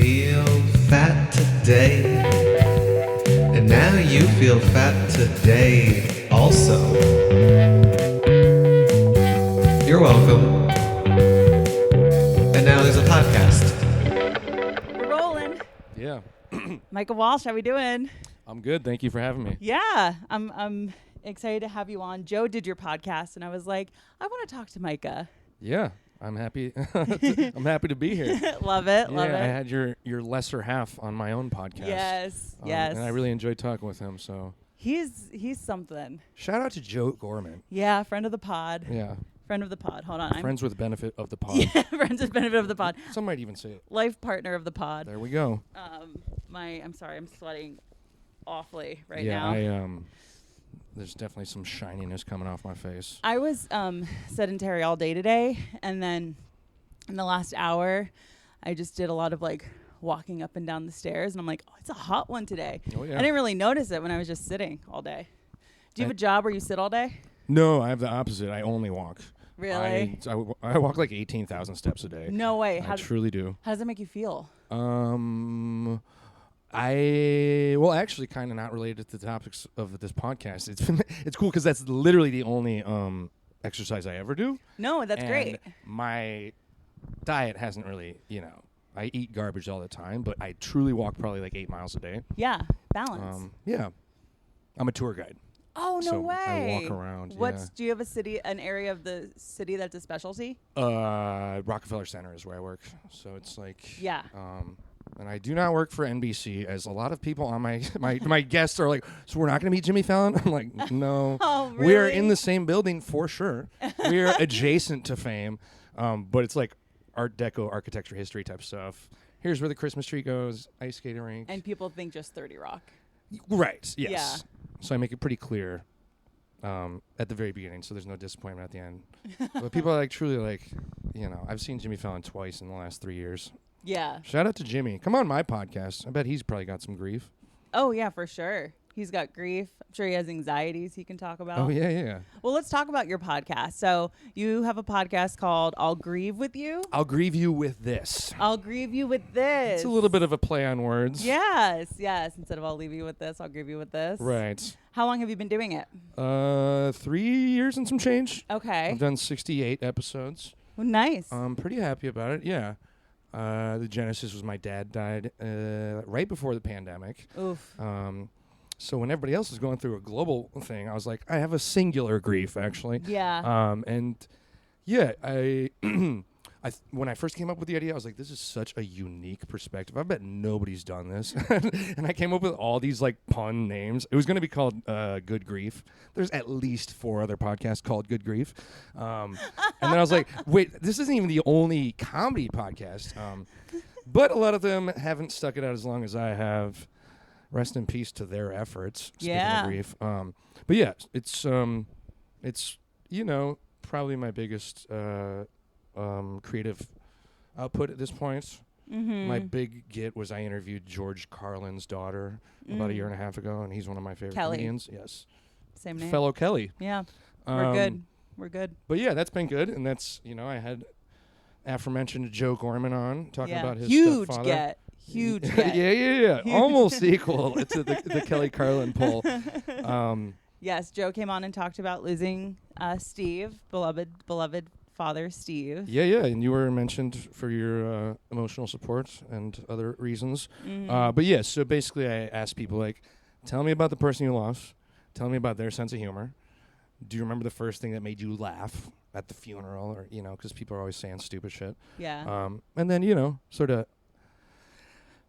feel fat today. And now you feel fat today also. You're welcome. And now there's a podcast. We're rolling. Yeah. Micah Walsh, how we doing? I'm good. Thank you for having me. Yeah, I'm excited to have you on. Joe did your podcast, and I was like, I want to talk to Micah. Yeah, I'm happy. I'm happy to be here. Love it. Yeah, Love it. I had your lesser half on my own podcast. Yes. Yes. And I really enjoyed talking with him. So He's something. shout out to Joe Gorman. Yeah, friend of the pod. Yeah. Friend of the pod. Hold on. Friends with benefit of the pod. Yeah, friends with benefit of the pod. Some might even say it. Life partner of the pod. There we go. I'm sorry, I'm sweating awfully right yeah, now. there's definitely some shininess coming off my face. I was sedentary all day today, and then in the last hour, I just did a lot of like walking up and down the stairs, and I'm like, oh, it's a hot one today. Oh yeah. I didn't really notice it when I was just sitting all day. Do you have a job where you sit all day? No, I have the opposite. I only walk. Really? I walk like 18,000 steps a day. No way. I truly do. How does it make you feel? Actually kind of not related to the topics of this podcast. It's cool because that's literally the only exercise I ever do. No, that's great. My diet hasn't really, I eat garbage all the time, but I truly walk probably like 8 miles a day. Yeah, balance. Yeah, I'm a tour guide. Oh, no so way. I walk around. Do you have an area of the city that's a specialty? Rockefeller Center is where I work. So it's like, yeah. And I do not work for NBC, as a lot of people on my guests are like, so we're not going to meet Jimmy Fallon? I'm like, no. Oh, really? We are in the same building for sure. We are adjacent to fame, but it's like Art Deco, architecture, history type stuff. Here's where the Christmas tree goes, ice skating rink. And people think just 30 Rock. Right, yes. Yeah. So I make it pretty clear at the very beginning, so there's no disappointment at the end. But people are like, truly like, I've seen Jimmy Fallon twice in the last 3 years. Yeah. Shout out to Jimmy. Come on my podcast. I bet he's probably got some grief. Oh, yeah, for sure. He's got grief. I'm sure he has anxieties he can talk about. Oh, yeah. Well, let's talk about your podcast. So you have a podcast called I'll Grieve With You. I'll grieve you with this. I'll grieve you with this. It's a little bit of a play on words. Yes. Instead of I'll leave you with this, I'll grieve you with this. Right. How long have you been doing it? 3 years and some change. Okay. I've done 68 episodes. Well, nice. I'm pretty happy about it, yeah. The genesis was my dad died right before the pandemic. Oof. So when everybody else was going through a global thing, I was like, I have a singular grief, actually. Yeah. And yeah, when I first came up with the idea, I was like, this is such a unique perspective. I bet nobody's done this. And I came up with all these like pun names. It was going to be called Good Grief. There's at least 4 other podcasts called Good Grief. And then I was like, wait, this isn't even the only comedy podcast. But a lot of them haven't stuck it out as long as I have. Rest in peace to their efforts. Speaking of grief. But yeah, it's probably my biggest creative output at this point. Mm-hmm. My big get was I interviewed George Carlin's daughter about a year and a half ago, and he's one of my favorite comedians. Yes. Same name. Fellow Kelly. Yeah. We're good. But yeah, that's been good, and that's, I had aforementioned Joe Gorman on, talking about his stepfather. Huge get. Yeah. Almost equal to the Kelly Carlin poll. Yes, Joe came on and talked about losing Steve, beloved father Steve. Yeah, and you were mentioned for your emotional support and other reasons. Mm-hmm. But yeah, so basically I asked people, like, tell me about the person you lost. Tell me about their sense of humor. Do you remember the first thing that made you laugh at the funeral? Or, because people are always saying stupid shit. Yeah. And then, sort of,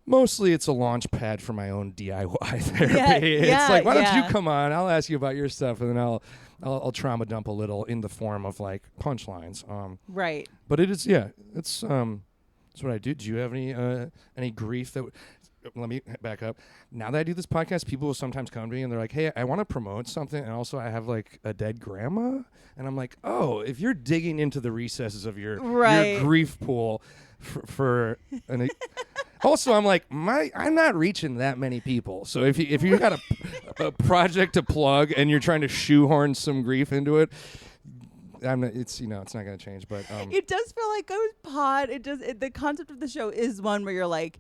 mostly it's a launch pad for my own DIY therapy. It's like, why don't you come on? I'll ask you about your stuff, and then I'll trauma dump a little in the form of like punchlines. Right. But it's what I do. Do you have any grief that? Let me back up. Now that I do this podcast, people will sometimes come to me and they're like, "Hey, I want to promote something, and also I have like a dead grandma." And I'm like, "Oh, if you're digging into the recesses of your grief pool for an." Also, I'm like, I'm not reaching that many people. So if you got a project to plug and you're trying to shoehorn some grief into it, It's it's not gonna change, but It does feel like a pod. The concept of the show is one where you're like,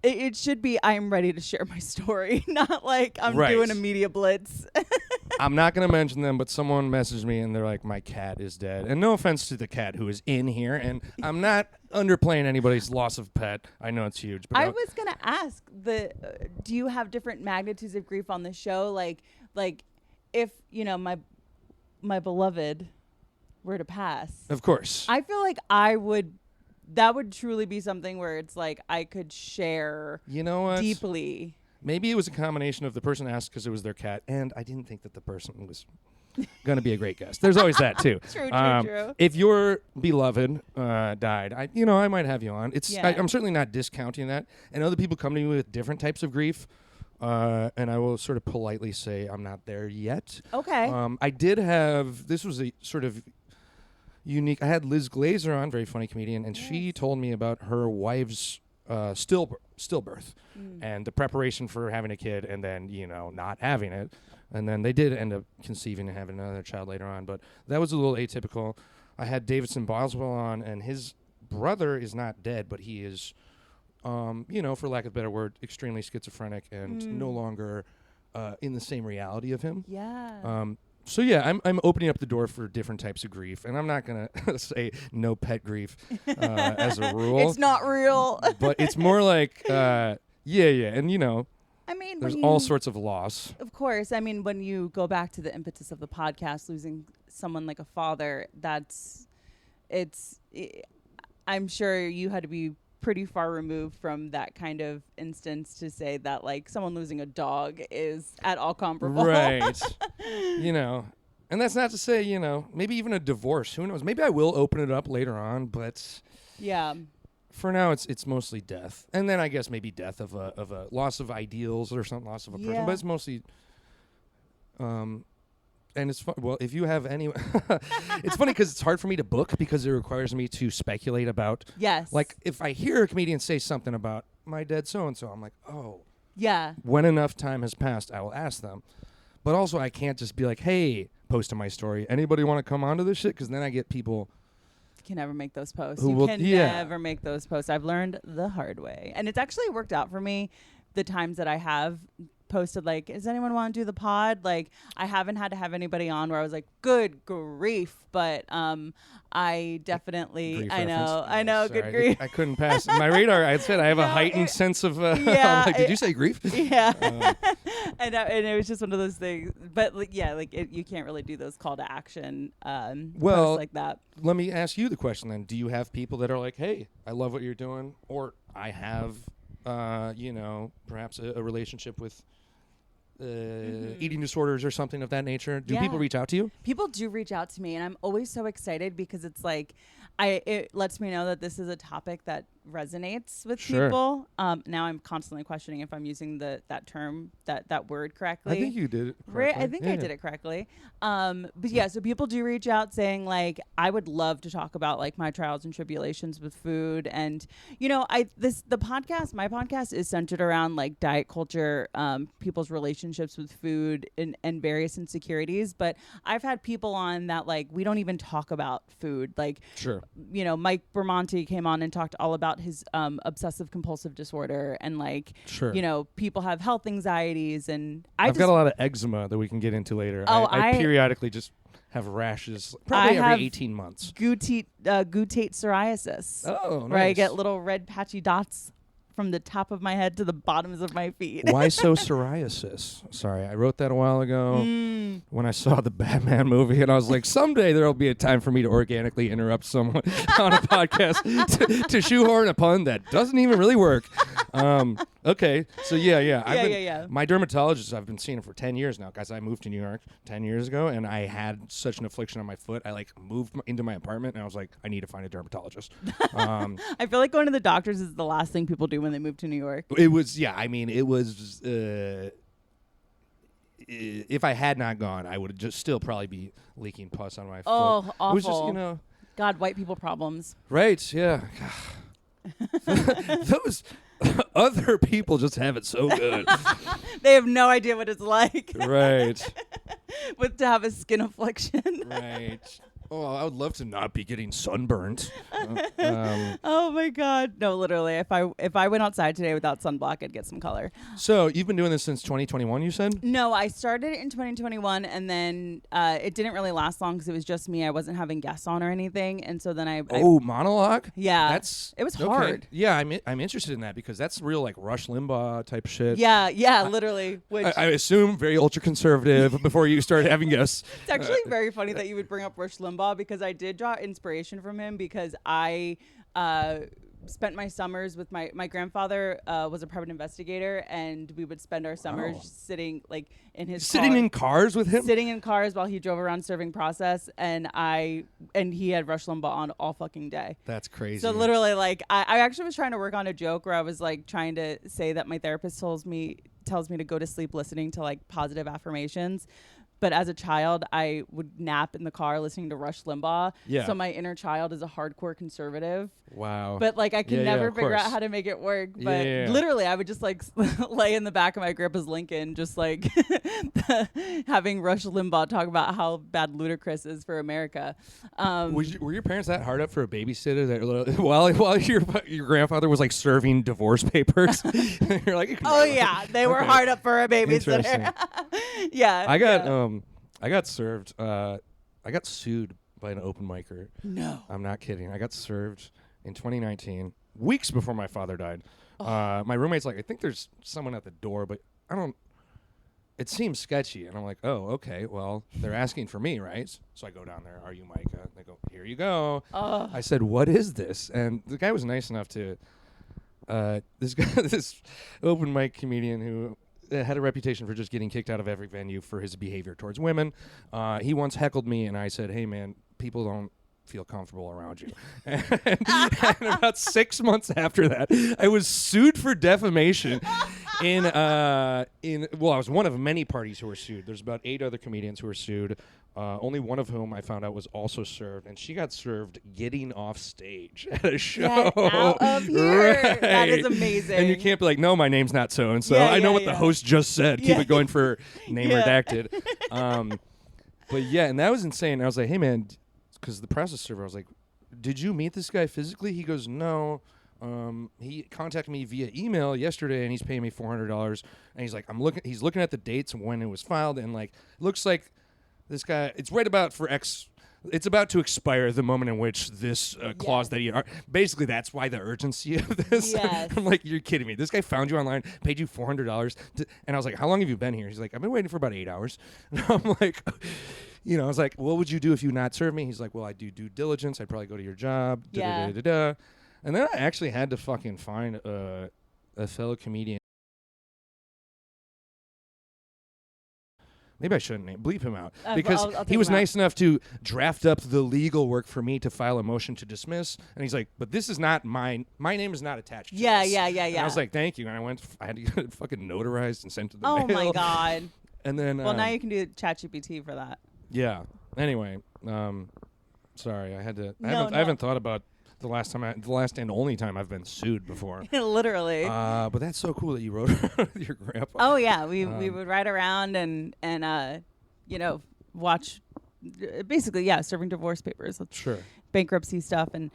it should be I'm ready to share my story, not like I'm Right. doing a media blitz. I'm not gonna mention them, but someone messaged me and they're like, my cat is dead. And no offense to the cat who is in here, and I'm not underplaying anybody's loss of pet. I know it's huge, but I was gonna ask do you have different magnitudes of grief on the show? Like if my beloved were to pass, of course. I feel like that would truly be something where it's like I could share You know what? deeply. Maybe it was a combination of the person asked because it was their cat, and I didn't think that the person was going to be a great guest. There's always that too. True. If your beloved died, I might have you on. I'm certainly not discounting that. And other people come to me with different types of grief, and I will sort of politely say I'm not there yet. Okay. I did have. This was a sort of unique. I had Liz Glazer on, very funny comedian, and she told me about her wife's stillbirth and the preparation for having a kid, and then not having it, and then they did end up conceiving and having another child later on, but that was a little atypical. I had Davidson Boswell on, and his brother is not dead, but he is for lack of a better word, extremely schizophrenic and no longer in the same reality of him. So yeah, I'm opening up the door for different types of grief, and I'm not gonna say no pet grief as a rule. It's not real. But it's more like and I mean, there's all sorts of loss. Of course, I mean, when you go back to the impetus of the podcast, losing someone like a father, I'm sure you had to be pretty far removed from that kind of instance to say that like someone losing a dog is at all comparable. Right. And that's not to say, maybe even a divorce. Who knows? Maybe I will open it up later on, but yeah. For now, it's mostly death. And then I guess maybe death of a loss of ideals or something, loss of a person. But it's mostly and it's fun. Well, if you have any, it's funny because it's hard for me to book because it requires me to speculate about. Yes. Like if I hear a comedian say something about my dead so and so, I'm like, oh. Yeah. When enough time has passed, I will ask them. But also, I can't just be like, hey, post to my story. Anybody want to come onto this shit? Because then I get people. You can never make those posts. You can never make those posts. I've learned the hard way, and it's actually worked out for me. The times that I have posted like, does anyone want to do the pod? Like, I haven't had to have anybody on where I was like, good grief, but I definitely, Grief I know, reference. good Sorry, grief. I couldn't pass my radar. I said I have a heightened sense of. Yeah, I'm like, did you say grief? Yeah, and it was just one of those things. But you can't really do those call to action posts like that. Let me ask you the question then. Do you have people that are like, hey, I love what you're doing, or I have, perhaps a relationship with. Eating disorders or something of that nature? Do people reach out to you? People do reach out to me, and I'm always so excited because it's like it lets me know that this is a topic that resonates with people. Now I'm constantly questioning if I'm using that term, that word correctly. I think you did it correctly. Right? I think I did it correctly. But yeah, so people do reach out saying like, I would love to talk about like my trials and tribulations with food. And my podcast is centered around like diet culture, people's relationships with food and various insecurities. But I've had people on that like, we don't even talk about food. Like, sure. Mike Bermonti came on and talked all about his obsessive compulsive disorder, and like, people have health anxieties, and I've got a lot of eczema that we can get into later. I periodically just have rashes, probably every 18 months. Guttate psoriasis. Oh, nice. Where I get little red patchy dots from the top of my head to the bottoms of my feet. Why so psoriasis? Sorry, I wrote that a while ago when I saw the Batman movie, and I was like, someday there'll be a time for me to organically interrupt someone on a podcast to shoehorn a pun that doesn't even really work. Okay, so yeah. My dermatologist, I've been seeing him for 10 years now, guys. I moved to New York 10 years ago, and I had such an affliction on my foot. I moved into my apartment, and I was like, I need to find a dermatologist. I feel like going to the doctors is the last thing people do when they move to New York. It was, if I had not gone, I would just still probably be leaking pus on my foot. Oh, awful. It was just, God, white people problems. Right, yeah. Those other people just have it so good. They have no idea what it's like. Right. But to have a skin affliction. Right. Oh, I would love to not be getting sunburnt. Oh my God. No, literally. If I went outside today without sunblock, I'd get some color. So you've been doing this since 2021, you said? No, I started it in 2021, and then it didn't really last long because it was just me. I wasn't having guests on or anything, and so then I monologue? Yeah. That's it was okay. hard. Yeah, I'm interested in that because that's real like Rush Limbaugh type shit. Yeah, literally. Which I assume very ultra conservative before you started having guests. it's actually very funny that you would bring up Rush Limbaugh because I did draw inspiration from him because I spent my summers with my grandfather was a private investigator, and we would spend our summers sitting like in his car, in cars with him, sitting in cars while he drove around serving process, and he had Rush Limbaugh on all fucking day. That's crazy. So literally, like I actually was trying to work on a joke where I was like trying to say that my therapist tells me to go to sleep listening to like positive affirmations. But as a child, I would nap in the car listening to Rush Limbaugh. Yeah. So my inner child is a hardcore conservative. Wow. But like I could never figure course. out how to make it work. But Yeah. literally, I would just like lay in the back of my grandpa's Lincoln, just like having Rush Limbaugh talk about how bad Ludacris is for America. Were your parents that hard up for a babysitter that while your grandfather was like serving divorce papers? You're like, Oh yeah, they were Okay. hard up for a babysitter. Interesting. Yeah. I got served. I got sued by an open micer. No. I'm not kidding. I got served in 2019, weeks before my father died. My roommate's like, I think there's someone at the door, but I don't. It seems sketchy, and I'm like, oh, okay. Well, they're asking for me, right? So I go down there. Are you Micah? They go, here you go. I said, what is this? And the guy was nice enough to. This open mic comedian who had a reputation for just getting kicked out of every venue for his behavior towards women. He once heckled me, and I said, hey, man, people don't feel comfortable around you. and about 6 months after that, I was sued for defamation I was one of many parties who were sued. There's about 8 other comedians who were sued. Only one of whom I found out was also served, and she got served getting off stage at a show. Get out of here. Right. That is amazing. And you can't be like, no, my name's not so-and-so. Yeah, I know yeah, what yeah. the host just said. Keep Yeah. it going for name Yeah. redacted. But yeah, and that was insane. I was like, hey, man, because the process server, I was like, did you meet this guy physically? He goes, no. He contacted me via email yesterday, and he's paying me $400. And he's like, he's looking at the dates when it was filed, and like, looks like this guy, it's right about for X. It's about to expire the moment in which this clause that basically that's why the urgency of this. Yes. I'm like, you're kidding me. This guy found you online, paid you $400, and I was like, how long have you been here? He's like, I've been waiting for about 8 hours. And I'm like, I was like, what would you do if you not served me? He's like, well, I do due diligence. I'd probably go to your job. Yeah. Da-da-da-da-da. And then I actually had to fucking find a fellow comedian. Maybe I shouldn't bleep him out because I'll take he was him out. nice enough to draft up the legal work for me to file a motion to dismiss. And he's like, but this is not mine. My name is not attached to Yeah, this. yeah. And I was like, thank you. And I had to get it fucking notarized and sent to the Oh mail. my God. And then, Well, now you can do ChatGPT for that. yeah. Anyway, sorry. I No. haven't thought about the last and only time I've been sued before. Literally. But that's so cool that you wrote your grandpa. Oh yeah, we would ride around and watch, basically serving divorce papers, Sure. bankruptcy stuff, and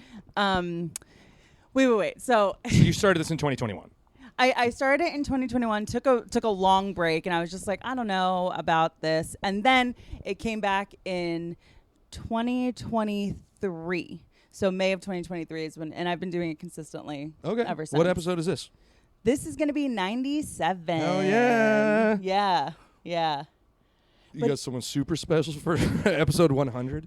wait. So So you started this in 2021. I started it in 2021. Took a long break, and I was just like, I don't know about this, and then it came back in 2023. So May of 2023 is when, and I've been doing it consistently. Okay. Ever since. What episode is this? This is going to be 97. Oh yeah. Yeah. You But- got someone super special for episode 100.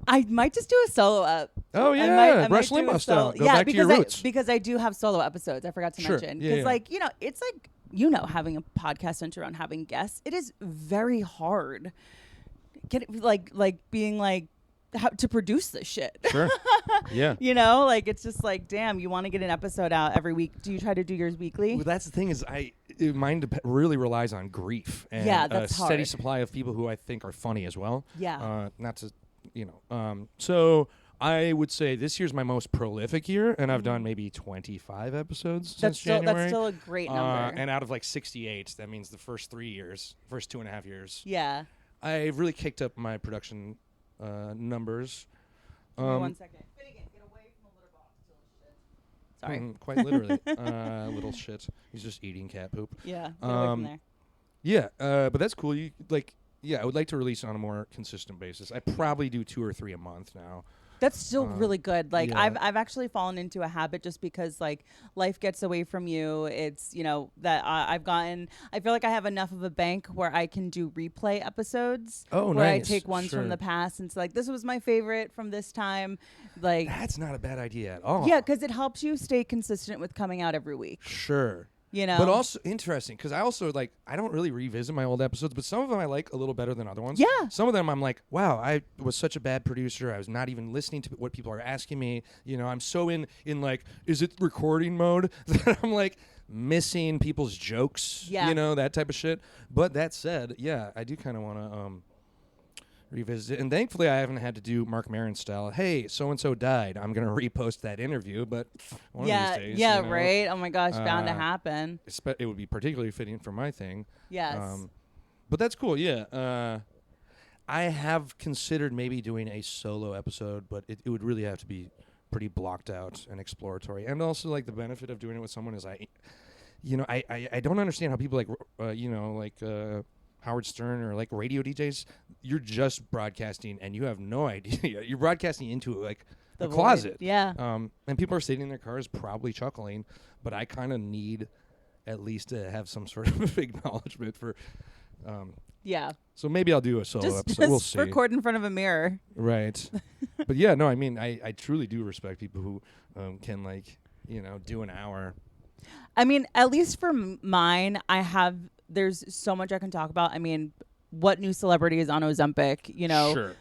I might just do a solo up. Oh I yeah, might Rush do a Limbaugh style. solo- Go back to your roots. because I do have solo episodes. I forgot to Sure. mention. Yeah, Because yeah. it's like, having a podcast centered around having guests, it is very hard. Being like, how to produce this shit. Sure. Yeah. It's just like, damn, you want to get an episode out every week. Do you try to do yours weekly? Well, that's the thing is, mine really relies on grief and Yeah, a that's steady hard. supply of people who I think are funny as well. Yeah. Not to, so I would say this year's my most prolific year, and I've done maybe 25 episodes since January. That's still a great number. And out of like 68, that means the first 2.5 years, Yeah. I've really kicked up my production numbers. Give me 1 second. Finnegan, get away from the litter box. Sorry. Quite literally. Little shit. He's just eating cat poop. Yeah, get away from there. Yeah, but that's cool. I would like to release on a more consistent basis. I probably do 2 or 3 a month now. That's still really good. Like yeah. I've actually fallen into a habit just because like life gets away from you. It's that I feel like I have enough of a bank where I can do replay episodes. Oh, where nice. I take ones from the past and it's like this was my favorite from this time. Like that's not a bad idea at all. Yeah, because it helps you stay consistent with coming out every week. Sure. But also interesting because I also I don't really revisit my old episodes, but some of them I like a little better than other ones. Yeah. Some of them I'm like, wow, I was such a bad producer. I was not even listening to what people are asking me. I'm so in like, is it recording mode that I'm like missing people's jokes. Yeah. That type of shit. But that said, yeah, I do kind of want to revisit it. And thankfully I haven't had to do Mark Maron style, hey, so-and-so died, I'm going to repost that interview, but one of these days. Yeah, right? Oh my gosh, bound to happen. It would be particularly fitting for my thing. Yes. But that's cool, yeah. I have considered maybe doing a solo episode, but it would really have to be pretty blocked out and exploratory. And also, the benefit of doing it with someone is I don't understand how people Howard Stern or radio DJs, you're just broadcasting and you have no idea. You're broadcasting into a void. closet. Yeah. And people are sitting in their cars probably chuckling, but I kind of need at least to have some sort of acknowledgement for. Yeah. So maybe I'll do a solo episode. Just we'll see. record in front of a mirror. Right. But yeah, no, I mean, I truly do respect people who can do an hour. I mean, at least for mine, there's so much I can talk about. I mean, what new celebrity is on Ozempic? Sure.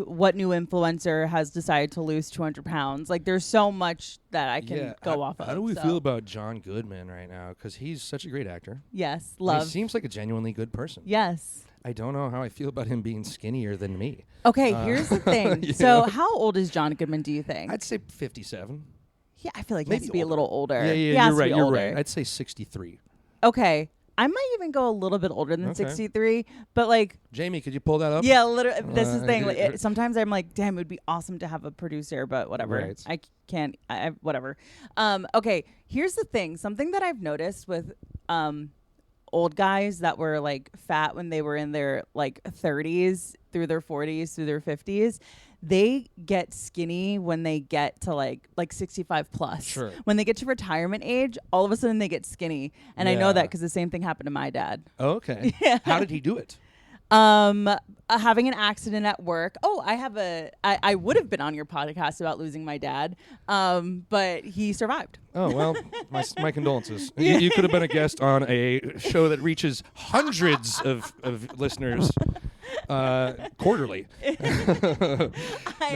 What new influencer has decided to lose 200 pounds? There's so much that I can go off of. How do we feel about John Goodman right now? Because he's such a great actor. Yes, He seems like a genuinely good person. Yes. I don't know how I feel about him being skinnier than me. Okay, here's the thing. So how old is John Goodman, do you think? I'd say 57. Yeah, I feel like he Maybe has to be a little older. Yeah, He has you're to right. be You're older. right. I'd say 63. Okay. I might even go a little bit older than 63, but Jamie, could you pull that up? yeah, literally. This is the thing. Sometimes I'm like, damn, it would be awesome to have a producer, but whatever. Right. I can't. I whatever. Okay, here's the thing. Something that I've noticed with old guys that were fat when they were in their 30s through their 40s through their 50s. They get skinny when they get to like 65 plus. Sure. When they get to retirement age, all of a sudden they get skinny. And I know that because the same thing happened to my dad. Oh, okay. Yeah. How did he do it? Having an accident at work. Oh, I would have been on your podcast about losing my dad, but he survived. Oh, well, my condolences. You could have been a guest on a show that reaches hundreds of listeners quarterly. No,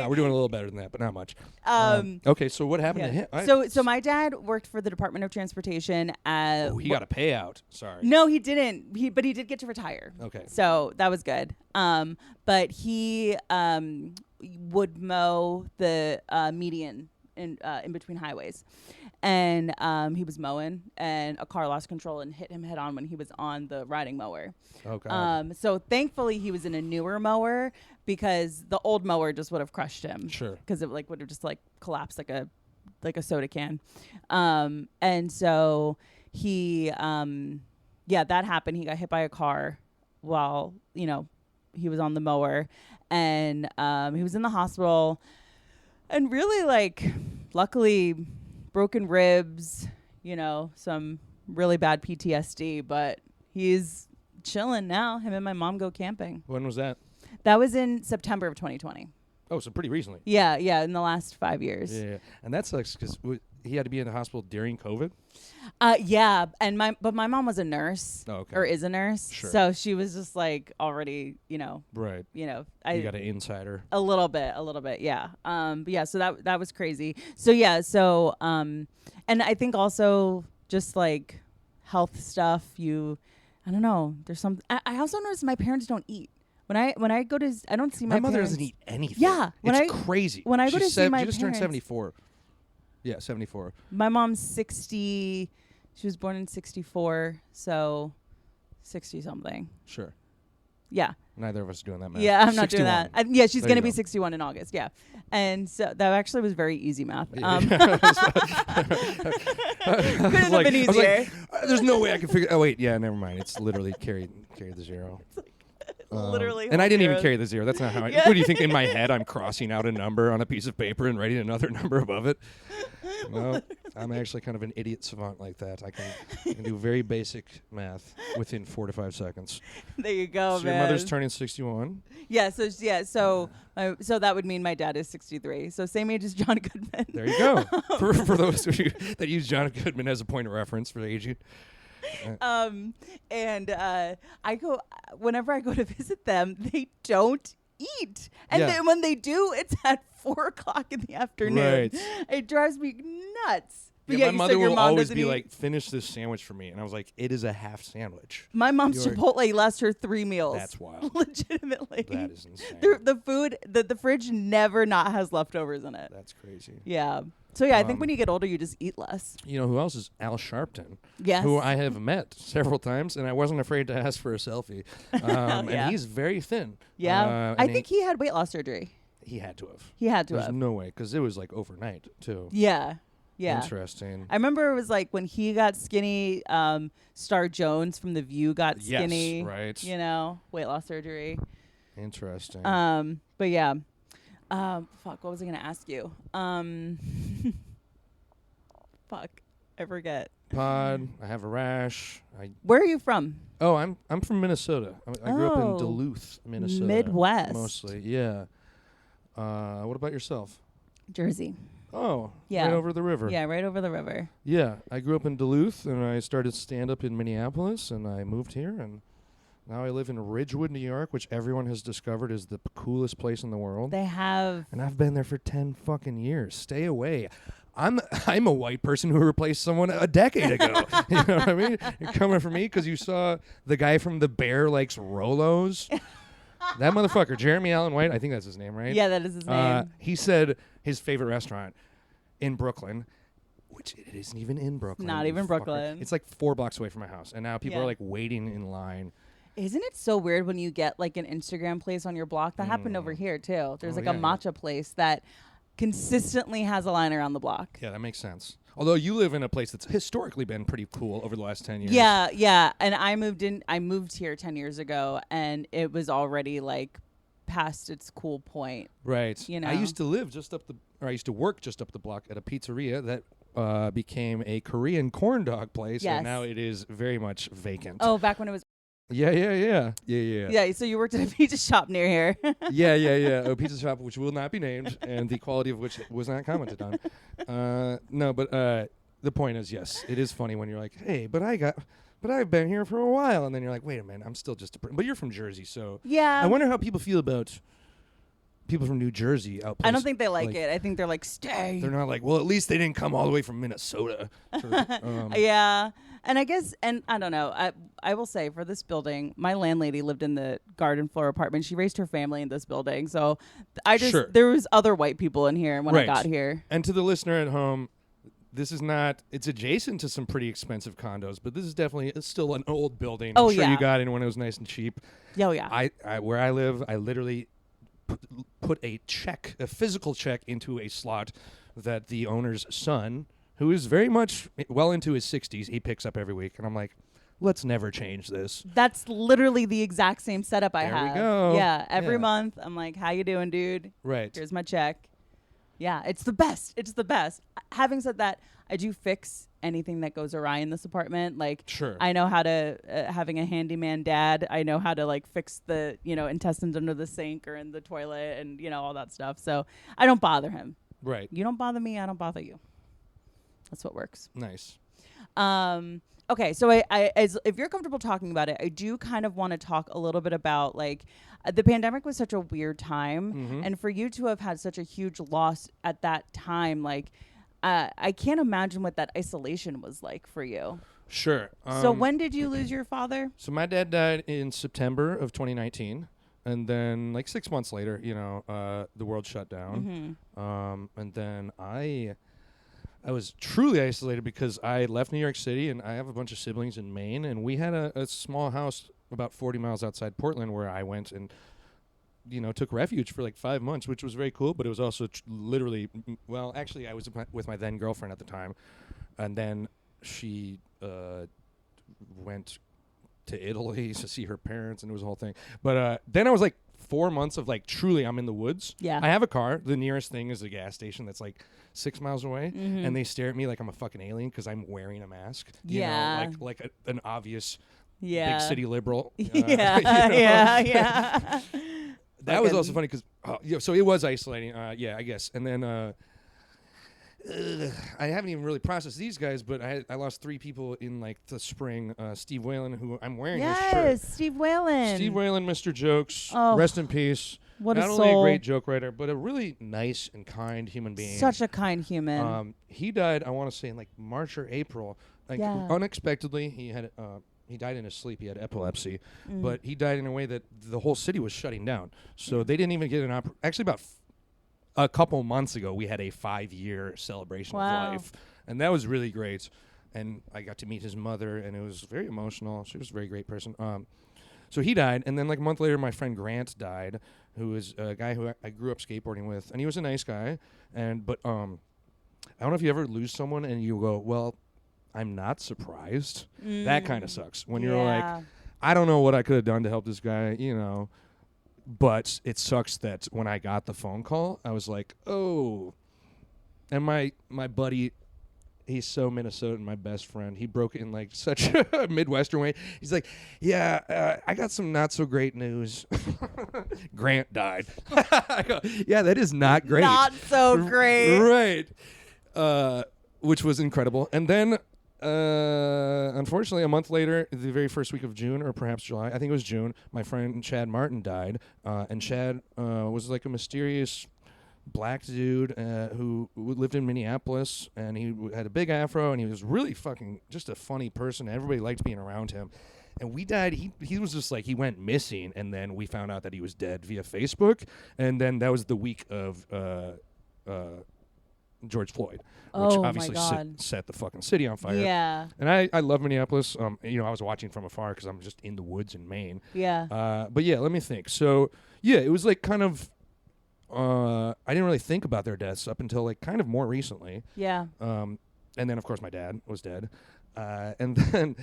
we're doing a little better than that, but not much. Okay, so what happened to him? So my dad worked for the Department of Transportation. He got a payout. Sorry. No, he didn't. But he did get to retire. Okay. So that was good. But he would mow the median in between highways. And he was mowing, and a car lost control and hit him head on when he was on the riding mower. Oh, God. So thankfully he was in a newer mower because the old mower just would have crushed him. Sure. Because it would have just collapsed like a soda can. And so he that happened. He got hit by a car while he was on the mower, and he was in the hospital, and really luckily broken ribs, some really bad PTSD, but he's chilling now. Him and my mom go camping. When was that? That was in September of 2020. Oh, so pretty recently. Yeah, in the last 5 years. Yeah. And that sucks because he had to be in the hospital during COVID? Yeah, and my mom was a nurse. Oh, okay. Or is a nurse. Sure. So she was just already, Right. I You got an insider. A little bit, yeah. But yeah, so that was crazy. So yeah, and I think also just health stuff, I don't know, there's some I also noticed my parents don't eat. When I go to I don't see my mother parents. doesn't eat anything. Yeah, it's crazy. When I go to see my she just turned parents- 74. Yeah, 74. My mom's 60. She was born in 64, so 60 something. Sure. Yeah. Neither of us are doing that math. Yeah, I'm not doing 61. that. Yeah, she's There going to you be go. 61 in August. Yeah. And so that actually was very easy math. Yeah. Couldn't have been I was easier. There's no way I can figure. Oh wait, yeah, never mind. It's literally carry the zero. Literally. And I didn't even zeros. carry the zero. That's not how I. Yeah. What do you think? In my head, I'm crossing out a number on a piece of paper and writing another number above it. No, I'm actually kind of an idiot savant like that. I can do very basic math within 4 to 5 seconds. There you go, So man. your mother's turning 61. Yeah. So that would mean my dad is 63. So same age as John Goodman. There you go. for those of you that use John Goodman as a point of reference for aging. And I go whenever I go to visit them, they don't eat, and Yeah. then when they do, it's at 4:00 in the afternoon. Right. It drives me nuts. But Yeah, yeah, my you mother said your will mom always doesn't be eat? like, "Finish this sandwich for me," and I was like, "It is a half sandwich." My mom's You're- Chipotle lasts her 3 meals. That's wild. Legitimately. That is insane. The food, the fridge never not has leftovers in it. That's crazy. Yeah. So yeah, I think Um, when you get older, you just eat less. You know who else is Al Sharpton? Yes. Who I have met several times, and I wasn't afraid to ask for a selfie. Yeah. And he's very thin. Yeah. I and think he had weight loss surgery. he had to have. He had to There's have. no way, because it was like overnight too. Yeah. Yeah. Interesting. I remember it was like when he got skinny, Star Jones from The View got skinny. Yes, right. You know, weight loss surgery. Interesting. But yeah. Fuck, what was I going to ask you? Fuck, I forget. Pod. I have a rash. Where are you from? I'm from Minnesota. I grew up in Oh. Duluth, Minnesota. Midwest. Mostly, yeah. What about yourself? Jersey. Oh, Yeah. right over the river. Yeah, right over the river. Yeah, I grew up in Duluth, and I started stand-up in Minneapolis, and I moved here, and now I live in Ridgewood, New York, which everyone has discovered is the coolest place in the world. They have. And I've been there for 10 fucking years. Stay away. I'm a white person who replaced someone a decade ago. You know what I mean? You're coming for me because you saw the guy from The Bear Likes Rolos. That motherfucker, Jeremy Allen White, I think that's his name, right? Yeah, that is his name. He said his favorite restaurant in Brooklyn, which it isn't even in Brooklyn. Not you even fucker. Brooklyn. It's like 4 blocks away from my house. And now people Yeah. are like waiting in line. Isn't it so weird when you get like an Instagram place on your block? That happened over here too. There's Oh, like yeah, a yeah. matcha place that consistently has a line around the block. Yeah, that makes sense. Although you live in a place that's historically been pretty cool over the last 10 years. Yeah, yeah. And I moved here 10 years ago, and it was already like past its cool point. Right. You know. I used to work just up the block at a pizzeria that became a Korean corn dog place, Yes. and now it is very much vacant. Oh, back when it was. Yeah. Yeah, so you worked at a pizza shop near here. Yeah. A pizza shop which will not be named, and the quality of which was not commented on. The point is, yes, it is funny when you're like, hey, but I've been here for a while, and then you're like, wait a minute, I'm still just but you're from Jersey, so Yeah. I wonder how people feel about people from New Jersey out. I don't think they like it. I think they're like, stay. They're not like, well, at least they didn't come all the way from Minnesota. Yeah. And I guess, and I don't know, I will say for this building, my landlady lived in the garden floor apartment. She raised her family in this building. So Sure. there was other white people in here when I Right. got here. And to the listener at home, this is not, it's adjacent to some pretty expensive condos, but this is definitely, it's still an old building. Oh, I'm sure yeah. you got in when it was nice and cheap. Oh, yeah. Where I live, I literally put a physical check into a slot that the owner's son, who is very much well into his 60s, he picks up every week. And I'm like, let's never change this. That's literally the exact same setup I There we have. go. Yeah. Every Yeah. month, I'm like, how you doing, dude? Right. Here's my check. Yeah, it's the best. It's the best. Having said that, I do fix anything that goes awry in this apartment. Like, Sure. I know how to, having a handyman dad, I know how to like fix the, intestines under the sink or in the toilet and, all that stuff. So I don't bother him. Right. You don't bother me, I don't bother you. That's what works. Nice. Okay, so if you're comfortable talking about it, I do kind of want to talk a little bit about like the pandemic was such a weird time, Mm-hmm. and for you to have had such a huge loss at that time, like I can't imagine what that isolation was like for you. Sure. So when did you lose your father? So my dad died in September of 2019, and then like 6 months later, the world shut down. And then I was truly isolated because I left New York City, and I have a bunch of siblings in Maine, and we had a small house about 40 miles outside Portland, where I went and took refuge for like 5 months, which was very cool. But it was also literally, well, actually, I was with my then girlfriend at the time, and then she went to Italy to see her parents, and it was a whole thing. But then I was like 4 months of like truly I'm in the woods. Yeah. I have a car. The nearest thing is a gas station that's like 6 miles away, Mm-hmm. and they stare at me like I'm a fucking alien because I'm wearing a mask. Yeah. Like an obvious Yeah. big city liberal. Yeah. Yeah. That was also funny because so it was isolating. I guess. And then I haven't even really processed these guys, but I lost 3 people in like the spring. Steve Whalen, who I'm wearing his shirt. Yes, Steve Whalen. Steve Whalen, Mr. Jokes, Oh, rest in peace. What Not a only a soul. great joke writer, but a really nice and kind human being. Such a kind human. He died, I want to say, in like March or April. Like Yeah. unexpectedly, he died in his sleep. He had epilepsy, Mm. but he died in a way that the whole city was shutting down. So they didn't even get an actually about a couple months ago, we had a 5-year celebration Wow. of life, and that was really great. And I got to meet his mother, and it was very emotional. She was a very great person. So he died, and then like a month later, my friend Grant died, who is a guy who I grew up skateboarding with, and he was a nice guy. But I don't know if you ever lose someone and you go, well, I'm not surprised. That kind of sucks when you're like, I don't know what I could have done to help this guy, but it sucks that when I got the phone call, I was like, oh. And my buddy, he's so Minnesotan, my best friend. He broke it in like such a Midwestern way. He's like, yeah, I got some not so great news. Grant died. I go, yeah, that is not great. Not so great. Right. Which was incredible. And then, unfortunately, a month later, the very first week of June, or perhaps July, I think it was June, my friend Chad Martin died. And Chad was like a mysterious black dude who lived in Minneapolis, and he had a big afro, and he was really fucking just a funny person. Everybody liked being around him. And we died. He was just like, he went missing, and then we found out that he was dead via Facebook. And then that was the week of George Floyd, which Oh, my obviously God. set the fucking city on fire. Yeah. And I love Minneapolis. I was watching from afar because I'm just in the woods in Maine. Yeah. But yeah, let me think. So yeah, it was like kind of. I didn't really think about their deaths up until like kind of more recently. Yeah. And then of course my dad was dead. And then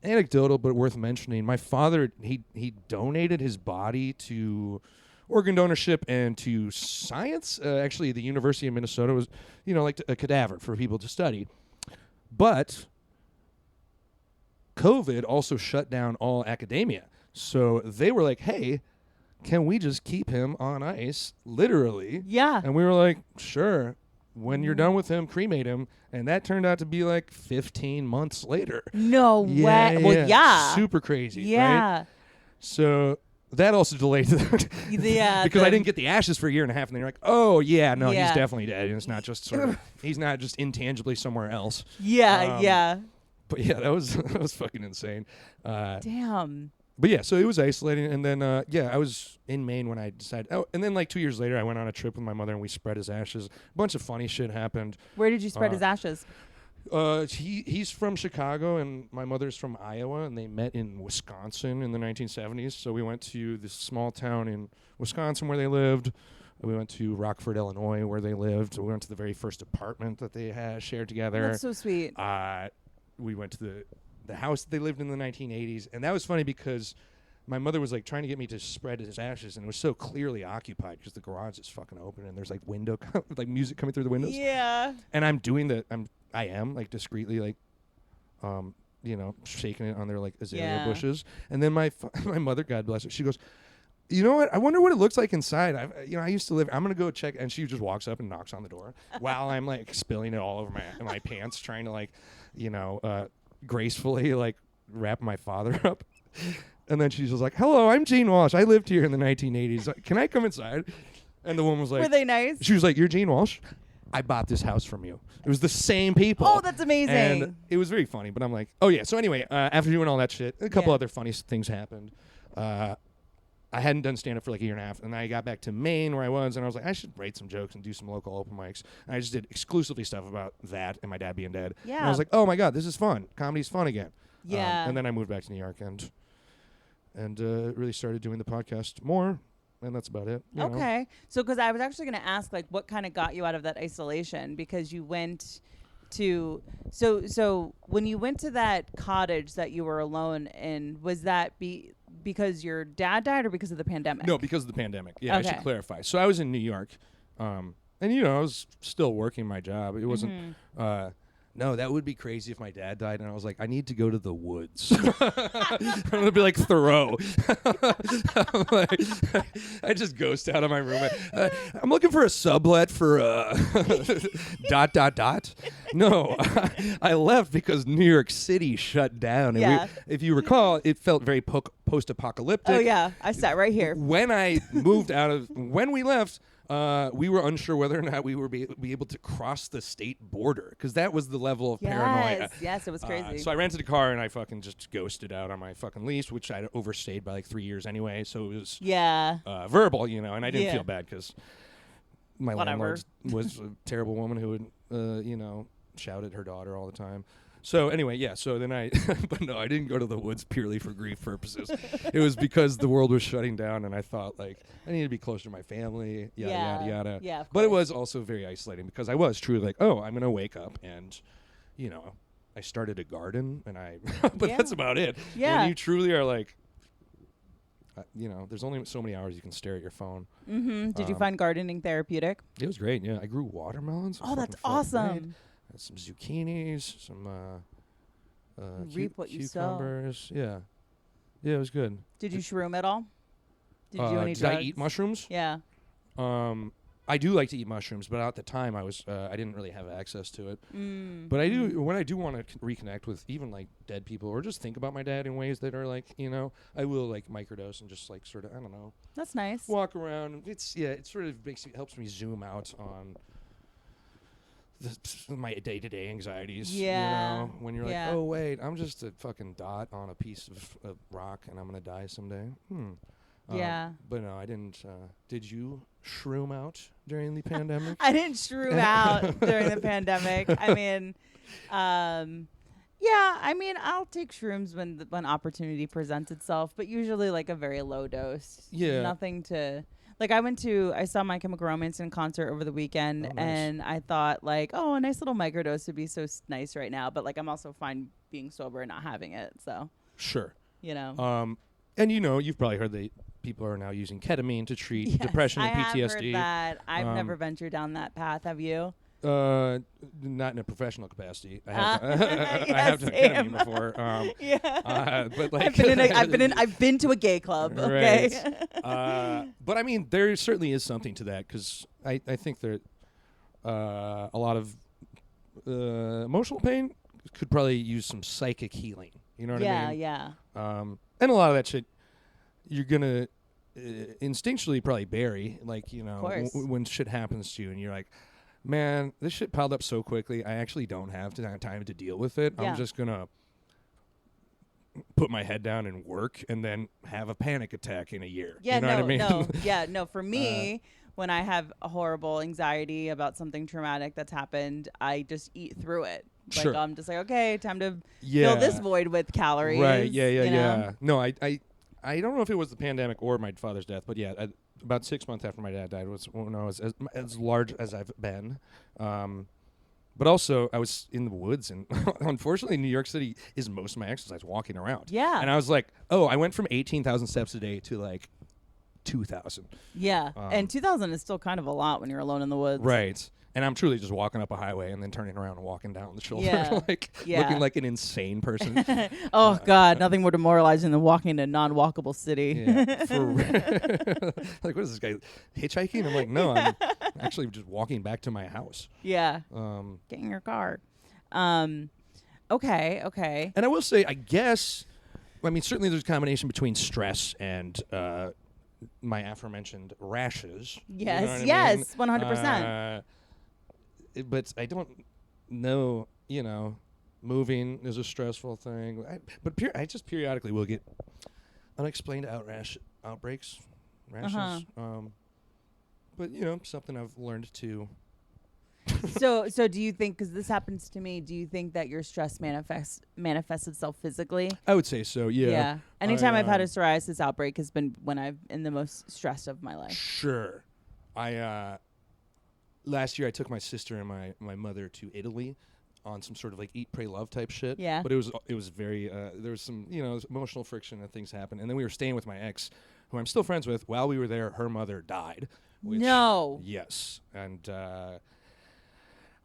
anecdotal but worth mentioning, my father he donated his body to organ donorship and to science. Actually, the University of Minnesota was, like a cadaver for people to study. But COVID also shut down all academia. So they were like, hey, can we just keep him on ice, literally? Yeah. And we were like, sure. When you're done with him, cremate him. And that turned out to be like 15 months later. No way. Well, yeah. Super crazy. Yeah. Right? So that also delayed Yeah. because I didn't get the ashes for a year and a half, and they're like, oh yeah, no, Yeah. he's definitely dead. And it's not just he's not just intangibly somewhere else. Yeah. Yeah. But yeah, that was fucking insane. Damn. But yeah, so it was isolating, and then I was in Maine when I decided. Oh, and then like 2 years later, I went on a trip with my mother, and we spread his ashes. A bunch of funny shit happened. Where did you spread his ashes? He's from Chicago, and my mother's from Iowa, and they met in Wisconsin in the 1970s. So we went to this small town in Wisconsin where they lived. We went to Rockford, Illinois, where they lived. We went to the very first apartment that they had shared together. That's so sweet. We went to the house they lived in the 1980s, and that was funny because my mother was like trying to get me to spread his ashes, and it was so clearly occupied because the garage is fucking open and there's like like music coming through the windows. Yeah. And I'm doing I am like discreetly like shaking it on their like azalea bushes, and then my mother, God bless her, she goes, you know what? I wonder what it looks like inside. I used to live. I'm gonna go check, and she just walks up and knocks on the door while I'm like spilling it all over my pants, trying to like, gracefully like wrap my father up. And then she's just like, hello, I'm Gene Walsh. I lived here in the 1980s. Can I come inside? And the woman was like, Were they nice? She was like, you're Gene Walsh? I bought this house from you. It was the same people. Oh, that's amazing. And it was very funny, but I'm like, oh yeah. So anyway, after doing all that shit, a couple other funny things happened. I hadn't done stand-up for like a year and a half, and I got back to Maine where I was, and I was like, I should write some jokes and do some local open mics. And I just did exclusively stuff about that and my dad being dead. Yeah. And I was like, oh my God, this is fun. Comedy's fun again. Yeah. And then I moved back to New York, and and really started doing the podcast more, and that's about it. you know. Okay. So, because I was actually going to ask, like, what kind of got you out of that isolation? Because you went to so when you went to that cottage that you were alone in, was that because your dad died or because of the pandemic? No, because of the pandemic. Yeah, I Okay. should clarify. So I was in New York, and I was still working my job. It wasn't. No, that would be crazy if my dad died, and I was like, I need to go to the woods. I'm gonna be like Thoreau. I'm like, I just ghost out of my room. I'm looking for a sublet for ... No, I left because New York City shut down. And Yeah. if you recall, it felt very post-apocalyptic. Oh yeah, I sat right here. When we left, we were unsure whether or not we were be able to cross the state border, because that was the level of paranoia. Yes, it was crazy. So I rented a car and I fucking just ghosted out on my fucking lease, which I overstayed by like 3 years anyway. So it was verbal, and I didn't Yeah. feel bad because my landlord was a terrible woman who would, shout at her daughter all the time. So anyway, yeah. So then but no, I didn't go to the woods purely for grief purposes. It was because the world was shutting down, and I thought like I need to be closer to my family. Yada yada yada. Yeah, of but it course. was also very isolating because I was truly like, oh, I'm gonna wake up and, I started a garden and but Yeah. that's about it. Yeah. When you truly are like, there's only so many hours you can stare at your phone. Mm-hmm. Did you find gardening therapeutic? It was great. Yeah, I grew watermelons. Oh, that's Fucking felt great. awesome. Had some zucchinis, some Reap what you sow. cucumbers. Yeah, it was good. Did you shroom at all? Did you do any did drugs? I eat mushrooms? Yeah. I do like to eat mushrooms, but at the time I didn't really have access to it. But I do when I do want to reconnect with even like dead people or just think about my dad in ways that are like I will like microdose and just like sort of I don't know That's nice. walk around. It sort of helps me zoom out on my day-to-day anxieties. Yeah. When you're Yeah. like, oh wait, I'm just a fucking dot on a piece of rock and I'm gonna die someday. Yeah. But no, I didn't. Did you shroom out during the pandemic? I didn't shroom out during the pandemic. I mean, I'll take shrooms when opportunity presents itself, but usually like a very low dose. Yeah. Nothing to like. I saw My Chemical Romance in concert over the weekend, Oh, nice. and I thought like, oh, a nice little microdose would be so nice right now. But like, I'm also fine being sober and not having it. So Sure. And you've probably heard that people are now using ketamine to treat yes, depression and I PTSD. have heard that. I've never ventured down that path. Have you? Not in a professional capacity. I have I Yeah, have done same. ketamine before. Yeah. But like I've been to a gay club. Okay. Right. But I mean, there certainly is something to that because I think that a lot of emotional pain could probably use some psychic healing. You know what I mean? Yeah. And a lot of that shit you're gonna instinctually probably bury, like course. when shit happens to you and you're like, man, this shit piled up so quickly I actually don't have time to deal with it. Yeah. I'm just gonna put my head down and work and then have a panic attack in a year. Yeah. You know what I mean? No. For me, when I have a horrible anxiety about something traumatic that's happened, I just eat through it. Like Sure. I'm just like, okay, time to Yeah. fill this void with calories. Right. Yeah. you know? Yeah. No, I don't know if it was the pandemic or my father's death, but yeah, about 6 months after my dad died was when I was as large as I've been. But also, I was in the woods, and unfortunately, New York City is most of my exercise walking around. Yeah. And I was like, oh, I went from 18,000 steps a day to like 2,000. Yeah. And 2,000 is still kind of a lot when you're alone in the woods. Right. And I'm truly just walking up a highway and then turning around and walking down the shoulder, Yeah. Yeah. looking like an insane person. Oh God, nothing more demoralizing than walking in a non-walkable city. Yeah, like, what is this guy hitchhiking? I'm like, no, I'm actually just walking back to my house. Yeah. Get in your car. Okay. And I will say, I guess, I mean, certainly there's a combination between stress and my aforementioned rashes. Yes. You know what I Yes. mean? 100%. But I don't know, moving is a stressful thing. I just periodically will get unexplained outbreaks, rashes. Uh-huh. But something I've learned to So do you think, because this happens to me, do you think that your stress manifests itself physically? I would say so. Yeah. Anytime I've had a psoriasis outbreak has been when I'm in the most stressed of my life. Sure. Last year I took my sister and my mother to Italy on some sort of like eat, pray, love type shit. Yeah. But it was very there was some emotional friction and things happened, and then we were staying with my ex, who I'm still friends with. While we were there, her mother died. No. Yes, and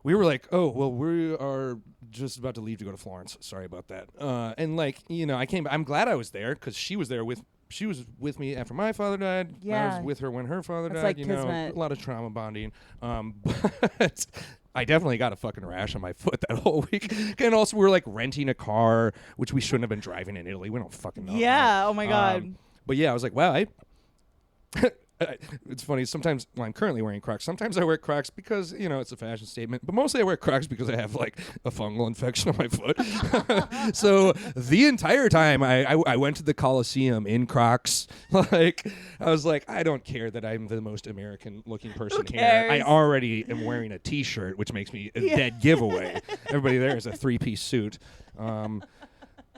we were like, oh well, we are just about to leave to go to Florence. Sorry about that. And like I'm glad I was there because she was there with. She was with me after my father died. Yeah. I was with her when her father That's died. like kismet. A lot of trauma bonding. But I definitely got a fucking rash on my foot that whole week. And also, we were like renting a car, which we shouldn't have been driving in Italy. We don't fucking know. Yeah. Oh my God. But yeah, I was like, wow, it's funny. Sometimes, I'm currently wearing Crocs. Sometimes I wear Crocs because, it's a fashion statement. But mostly I wear Crocs because I have, like, a fungal infection on my foot. So the entire time I went to the Coliseum in Crocs. Like, I was like, I don't care that I'm the most American-looking person here. I already am wearing a T-shirt, which makes me a dead giveaway. Everybody there is a three-piece suit.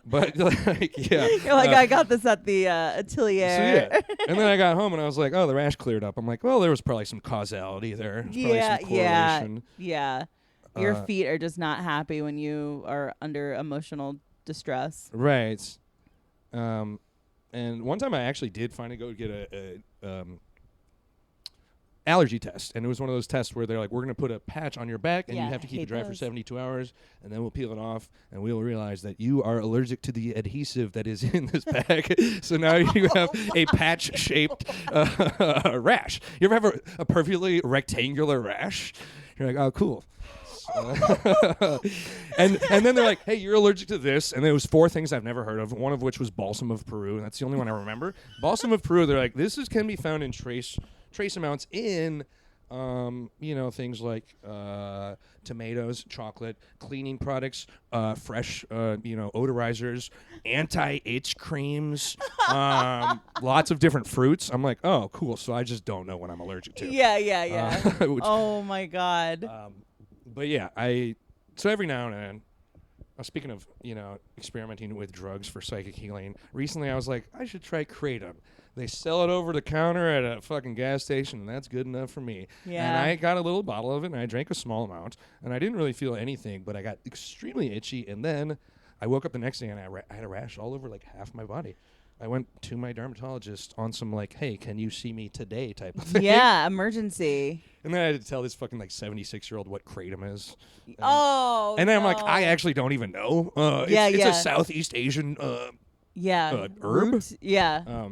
But like, yeah. You're like, I got this at the atelier. So yeah. And then I got home and I was like, oh, the rash cleared up. I'm like, well, there was probably some causality there. Some correlation. Yeah. Your feet are just not happy when you are under emotional distress. Right. And one time I actually did finally go get a allergy test, and it was one of those tests where they're like, we're going to put a patch on your back and you have to keep it dry for 72 hours, and then we'll peel it off and we'll realize that you are allergic to the adhesive that is in this bag. So now you have a patch shaped rash. You ever have a perfectly rectangular rash? You're like, oh, cool. And then they're like, hey, you're allergic to this, and there was 4 things I've never heard of, one of which was balsam of Peru, and that's the only one I remember. Balsam of Peru, they're like, this can be found in trace amounts in things like tomatoes, chocolate, cleaning products, fresh odorizers, anti-itch creams, lots of different fruits. I'm like, oh, cool. So I just don't know what I'm allergic to. Yeah. Oh my God. But yeah, so every now and then, speaking of, experimenting with drugs for psychic healing, recently I was like, I should try Kratom. They sell it over the counter at a fucking gas station, and that's good enough for me. Yeah. And I got a little bottle of it, and I drank a small amount, and I didn't really feel anything, but I got extremely itchy, and then I woke up the next day, and I had a rash all over, like, half my body. I went to my dermatologist on some, like, hey, can you see me today type of thing. Yeah, emergency. And then I had to tell this fucking, like, 76-year-old what Kratom is. And then I'm like, I actually don't even know. It's a Southeast Asian herb. Root? Yeah.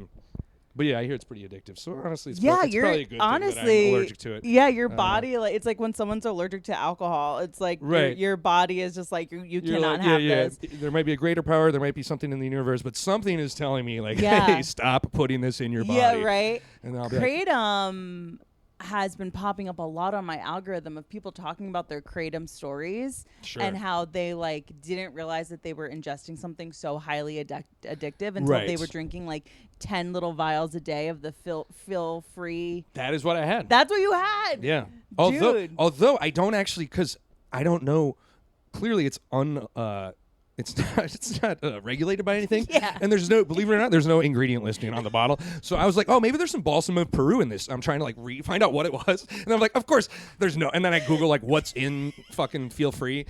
But yeah, I hear it's pretty addictive. So honestly, it's you're probably a good honestly thing that I'm allergic to it. Yeah, your body, like, it's like when someone's allergic to alcohol. It's like your body is just like you cannot have this. There might be a greater power. There might be something in the universe, but something is telling me like, Yeah. hey, stop putting this in your body. Yeah, right. And I'll be Kratom has been popping up a lot on my algorithm of people talking about their Kratom stories and how they like didn't realize that they were ingesting something so highly addictive until they were drinking like 10 little vials a day of the feel free. That is what I had. That's what you had. Yeah. Dude. Although I don't actually, because I don't know. Clearly, it's not regulated by anything. Yeah. And there's no, believe it or not, there's no ingredient listing on the bottle. So I was like, oh, maybe there's some balsam of Peru in this. I'm trying to like find out what it was. And I'm like, of course there's no. And then I Google like what's in fucking Feel Free.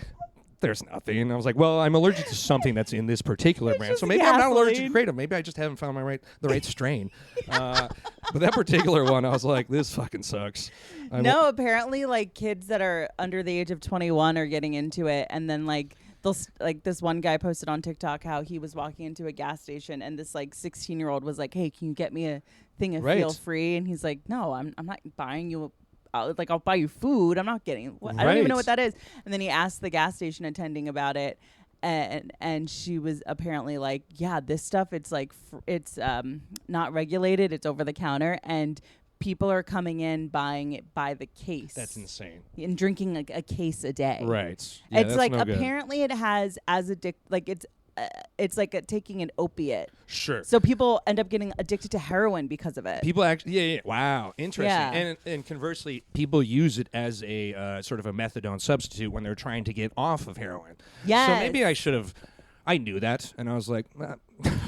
There's nothing. And I was like, well, I'm allergic to something that's in this particular brand. So maybe I'm not allergic to Kratom. Maybe I just haven't found the right strain. But that particular one, I was like, this fucking sucks. Apparently like kids that are under the age of 21 are getting into it. And then like, this one guy posted on TikTok how he was walking into a gas station and this like 16-year-old was like, hey, can you get me a thing of Feel Free? And he's like, no, I'm not buying you I'll buy you food. I'm not getting I don't even know what that is. And then he asked the gas station attending about it. And she was apparently like, yeah, this stuff, it's like, it's not regulated. It's over the counter. And people are coming in buying it by the case. That's insane. And drinking like a case a day. Right. Yeah, it's like apparently it has as it's like taking an opiate. Sure. So people end up getting addicted to heroin because of it. People actually, yeah. Wow, interesting. Yeah. And conversely, people use it as a sort of a methadone substitute when they're trying to get off of heroin. Yes. So maybe I knew that, and I was like,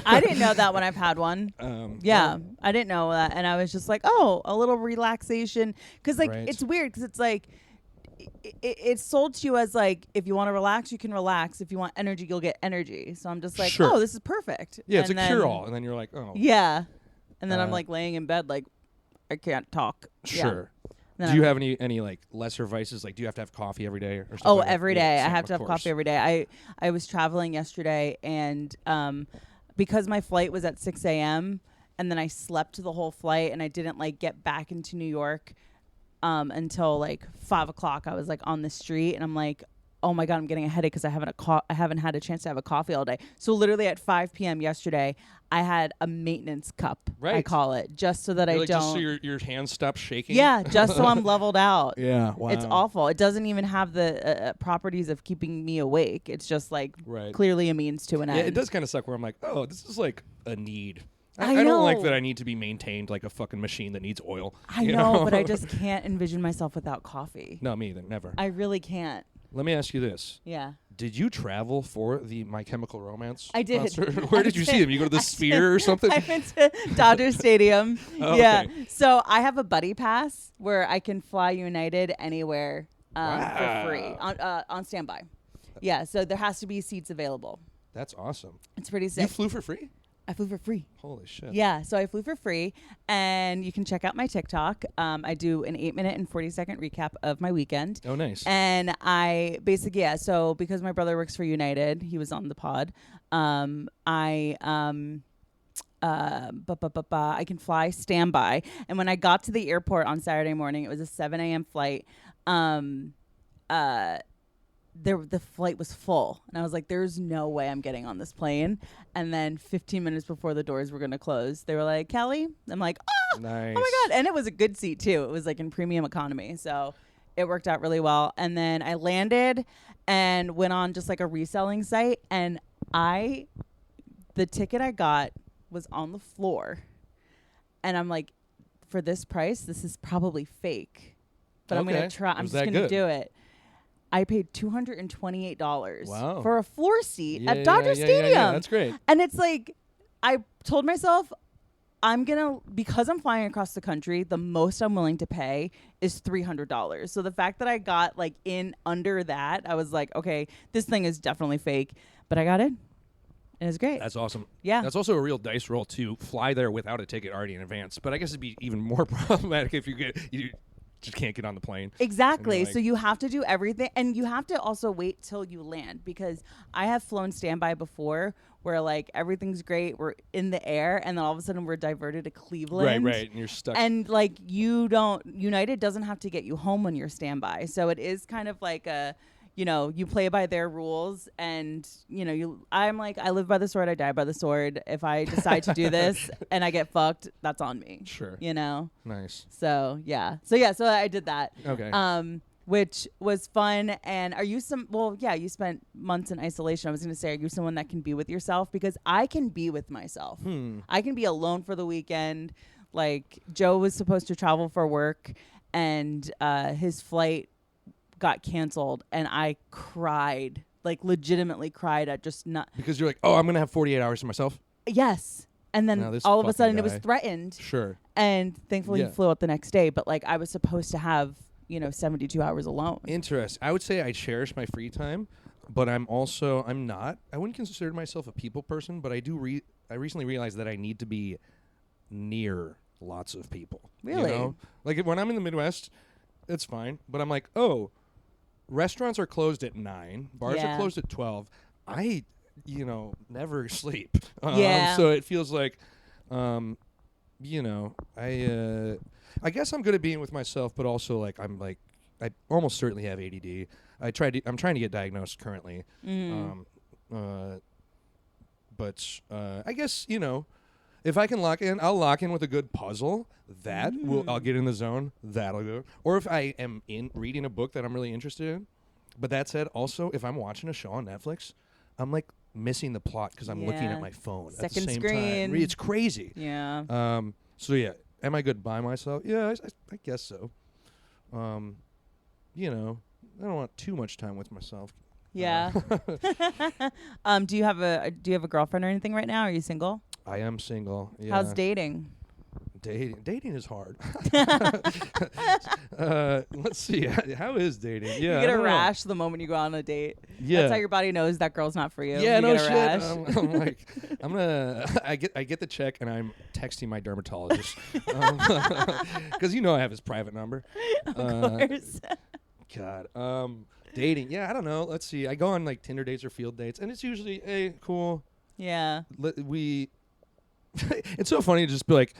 I didn't know that when I've had one. I didn't know that, and I was just like, oh, a little relaxation, because like Right. it's weird, because it's like it's sold to you as like, if you want to relax, you can relax. If you want energy, you'll get energy. So I'm just like, Sure. oh, this is perfect. yeah, it's And a then- cure-all, and then you're like, oh, Yeah, and then I'm Uh, like laying in bed like I can't talk. Yeah. sure. Then Do you I'm- have any like lesser vices? Like, do you have to have coffee every day or stuff? Oh, like that? every Yeah, day. I same, have to of have course. coffee every day. I was traveling yesterday, and because my flight was at 6 a.m. and then I slept the whole flight, and I didn't like get back into New York until like 5 o'clock. I was like on the street, and I'm like, oh my God, I'm getting a headache because I haven't had a chance to have a coffee all day. So literally at 5 p.m. yesterday, I had a maintenance cup, I Right. call it, just so that You're I like, don't. just so your hands stop shaking. Yeah, just so I'm leveled out. Yeah. Wow. It's awful. It doesn't even have the properties of keeping me awake. It's just like Right. clearly a means to an Yeah, end. it does kind of suck. Where I'm like, oh, this is like a need. I I don't like know. that I need to be maintained like a fucking machine that needs oil. I you know, but I just can't envision myself without coffee. No, me either. Never. I really can't. Let me ask you this. Yeah. Did you travel for the My Chemical Romance I did. concert? Where I did you see did. them? You go to the I Sphere did. or something? I went to Dodger Stadium. Oh, Yeah. okay. So I have a buddy pass where I can fly United anywhere for free on standby. Yeah. So there has to be seats available. That's awesome. It's pretty You sick. flew for free? I flew for free. Holy shit. Yeah, so I flew for free, and you can check out my TikTok. I do an 8-minute and 40-second recap of my weekend. Oh, nice. And I basically, so because my brother works for United, he was on the pod. I can fly standby. And when I got to the airport on Saturday morning, it was a 7 a.m. flight. The flight was full, and I was like, there's no way I'm getting on this plane. And then 15 minutes before the doors were going to close, they were like, Kelly? I'm like, Nice. oh my God. And it was a good seat too. It was like in premium economy. So it worked out really well. And then I landed and went on just like a reselling site. And the ticket I got was on the floor. And I'm like, for this price, this is probably fake. But I'm going Okay. to try. I'm Was just that going to good? do it. I paid $228 Wow. for a floor seat Yeah, at Dodger Stadium. Yeah, that's great. And it's like, I told myself, because I'm flying across the country, the most I'm willing to pay is $300. So the fact that I got like in under that, I was like, okay, this thing is definitely fake. But I got in. It was great. That's awesome. Yeah. That's also a real dice roll to fly there without a ticket already in advance. But I guess it'd be even more problematic if you just can't get on the plane. Exactly. like- So you have to do everything, and you have to also wait till you land, because I have flown standby before where like everything's great, we're in the air, and then all of a sudden we're diverted to Cleveland. Right, and you're stuck. And like United doesn't have to get you home when you're standby. So it is kind of like you play by their rules, and I'm like, I live by the sword, I die by the sword. If I decide to do this and I get fucked, that's on me. Sure. Nice. So so I did that. Okay. Which was fun. And you spent months in isolation. I was going to say, are you someone that can be with yourself? Because I can be with myself. I can be alone for the weekend. Like Joe was supposed to travel for work, and his flight got canceled, and I cried, like legitimately cried at just not. Because you're like, oh, I'm going to have 48 hours to myself? Yes. And then Now this all of a fucking sudden it was guy. threatened. Sure. And thankfully Yeah. he flew out the next day. But like I was supposed to have, 72 hours alone. Interesting. I would say I cherish my free time, but I'm not. I wouldn't consider myself a people person, but I do. I recently realized that I need to be near lots of people. Really? Like when I'm in the Midwest, it's fine. But I'm like, oh, restaurants are closed at 9, bars Yeah. are closed at 12. I, never sleep. Yeah. So it feels like, I guess I'm good at being with myself, but also I almost certainly have ADD. I'm trying to get diagnosed currently. But I guess, if I can lock in, I'll lock in with a good puzzle. I'll get in the zone. That'll go. Or if I am reading a book that I'm really interested in. But that said, also, if I'm watching a show on Netflix, I'm like missing the plot because I'm looking Yeah. at my phone at the Second same screen. time. It's crazy. Yeah. So yeah, am I good by myself? Yeah, I guess so. You know, I don't want too much time with myself. Yeah. Do you have a girlfriend or anything right now? Are you single? I am single. Yeah. How's dating? Dating is hard. Let's see. How is dating? Yeah, You I get a don't know. rash the moment you go on a date. Yeah. That's how your body knows that girl's not for you. Yeah, You no get a shit. rash. I'm like, I'm gonna. I get the check and I'm texting my dermatologist because you know I have his private number. Of course. God. Dating. Yeah, I don't know. Let's see. I go on like Tinder dates or field dates, and it's usually, hey, cool. Yeah. We. It's so funny to just be like,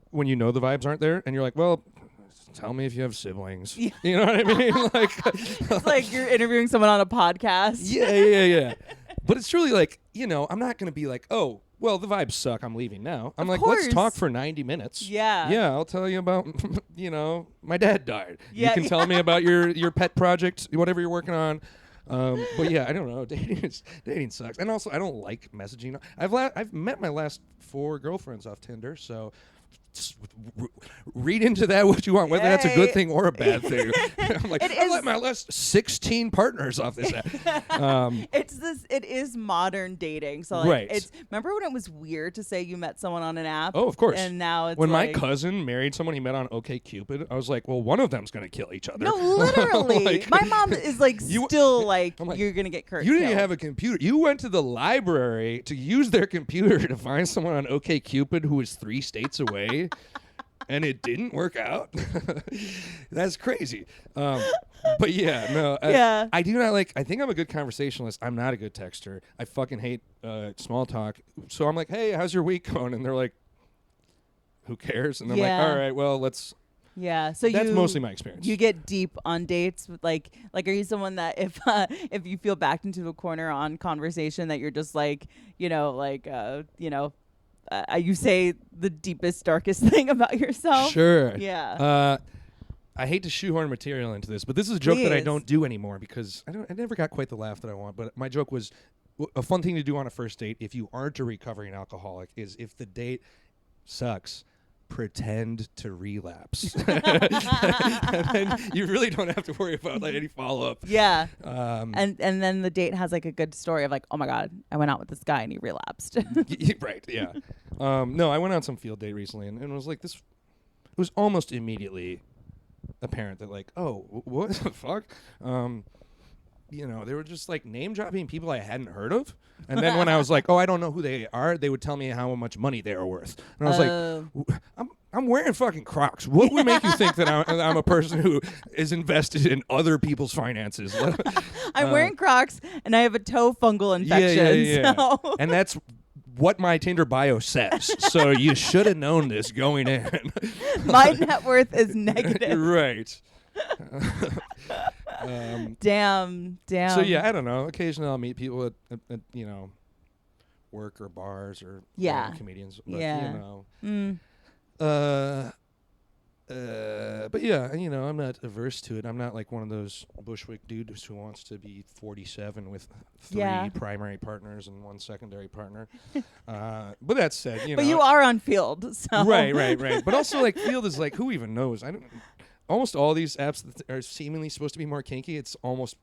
when you know the vibes aren't there, and you're like, well, tell me if you have siblings. Yeah. You know what I mean? Like, It's like you're interviewing someone on a podcast. yeah. But it's truly like, you know, I'm not gonna be like, oh, well, the vibes suck, I'm leaving now. I'm Of like, course. let's talk for 90 minutes. Yeah. Yeah, I'll tell you about, you know, my dad died. Yeah, You can tell me about your pet project, whatever you're working on. But yeah, I don't know. Dating sucks, and also I don't like messaging. I've met my last 4 girlfriends off Tinder, so read into that what you want, whether that's a good thing or a bad thing. I'm like, I let my last 16 partners off this app. It is modern dating. So like Right. remember when it was weird to say you met someone on an app? Oh, of course. And now it's when like, my cousin married someone he met on OkCupid, I was like, well, one of them's gonna kill each other. No, literally. Like, my mom is like still like, I'm like, you're gonna get killed. you didn't have a computer. You went to the library to use their computer to find someone on OkCupid who was 3 states away. And it didn't work out. That's crazy. But yeah, no. Yeah. I do not like. I think I'm a good conversationalist. I'm not a good texter. I fucking hate small talk. So I'm like, hey, how's your week going? And they're like, who cares? And I'm like, all right, well, let's. Yeah. So that's mostly my experience. You get deep on dates with like are you someone that if you feel backed into a corner on conversation that you're just like, you say the deepest, darkest thing about yourself? Sure. Yeah. I hate to shoehorn material into this, but this is a joke that I Please. don't do anymore because I never got quite the laugh that I want. But my joke was a fun thing to do on a first date if you aren't a recovering alcoholic is if the date sucks, pretend to relapse. And then you really don't have to worry about like any follow-up. Yeah. And then the date has like a good story of like, oh my God, I went out with this guy and he relapsed. Right, yeah. No, I went on some field date recently and it was like this. It was almost immediately apparent that like, oh, what the fuck? You know, they were just like name dropping people I hadn't heard of. And then when I was like, oh, I don't know who they are, they would tell me how much money they are worth. And I was like, I'm wearing fucking Crocs. What would make you think that I'm a person who is invested in other people's finances? I'm wearing Crocs and I have a toe fungal infection. Yeah. So. And that's what my Tinder bio says. So you should have known this going in. My net worth is negative. Right. Damn. So yeah, I don't know. Occasionally I'll meet people at work or bars or comedians. But, you know. But yeah, you know, I'm not averse to it. I'm not like one of those Bushwick dudes who wants to be 47 with 3 primary partners and 1 secondary partner. But that said, but you are on field, so right. But also like field is like who even knows? Almost all these apps that are seemingly supposed to be more kinky, it's almost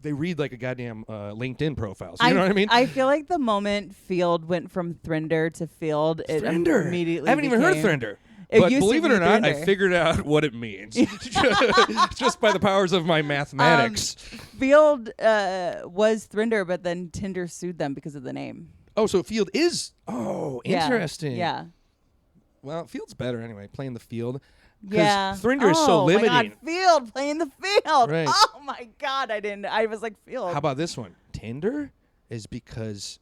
they read like a goddamn LinkedIn profile. So you know what I mean? I feel like the moment Field went from Thrinder to Field, it Thrinder. immediately I haven't even heard of Thrinder. But believe it or not, I figured out what it means just by the powers of my mathematics. Field was Thrinder, but then Tinder sued them because of the name. Oh, so Field is interesting. Yeah. Well, Field's better anyway. Playing the field. Yeah. Thrinder is so limiting. Oh my God, Field playing the field. Right. Oh my God, I was like Field. How about this one? Tinder is because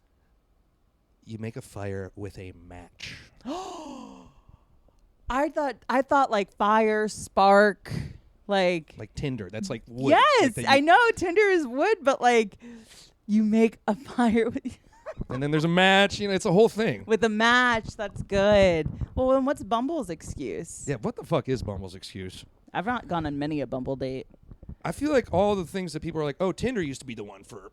you make a fire with a match. I thought like fire, spark, like Tinder. That's like wood. Yes, I know Tinder is wood, but like you make a fire with and then there's a match. You know, it's a whole thing. with a match. That's good. Well, then what's Bumble's excuse? Yeah, what the fuck is Bumble's excuse? I've not gone on many a Bumble date. I feel like all the things that people are like, oh, Tinder used to be the one for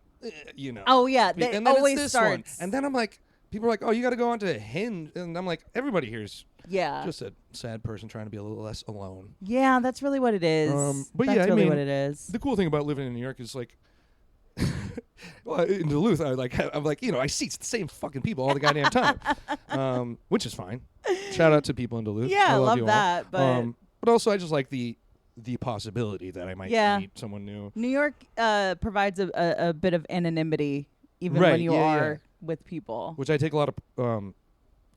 you know. Oh yeah, they and then always it's this one. starts. And then I'm like, people are like, oh, you got to go on to Hinge. And I'm like, everybody here's just a sad person trying to be a little less alone. Yeah, that's really what it is. But that's yeah, really I mean, what it is. The cool thing about living in New York is like, well, in Duluth, I'm like, you know, I see the same fucking people all the goddamn time, which is fine. Shout out to people in Duluth. Yeah, I love love you that. all. But also, I just like the possibility that I might meet someone new. New York provides a bit of anonymity, even Right, when you yeah, are with people. Which I take a lot of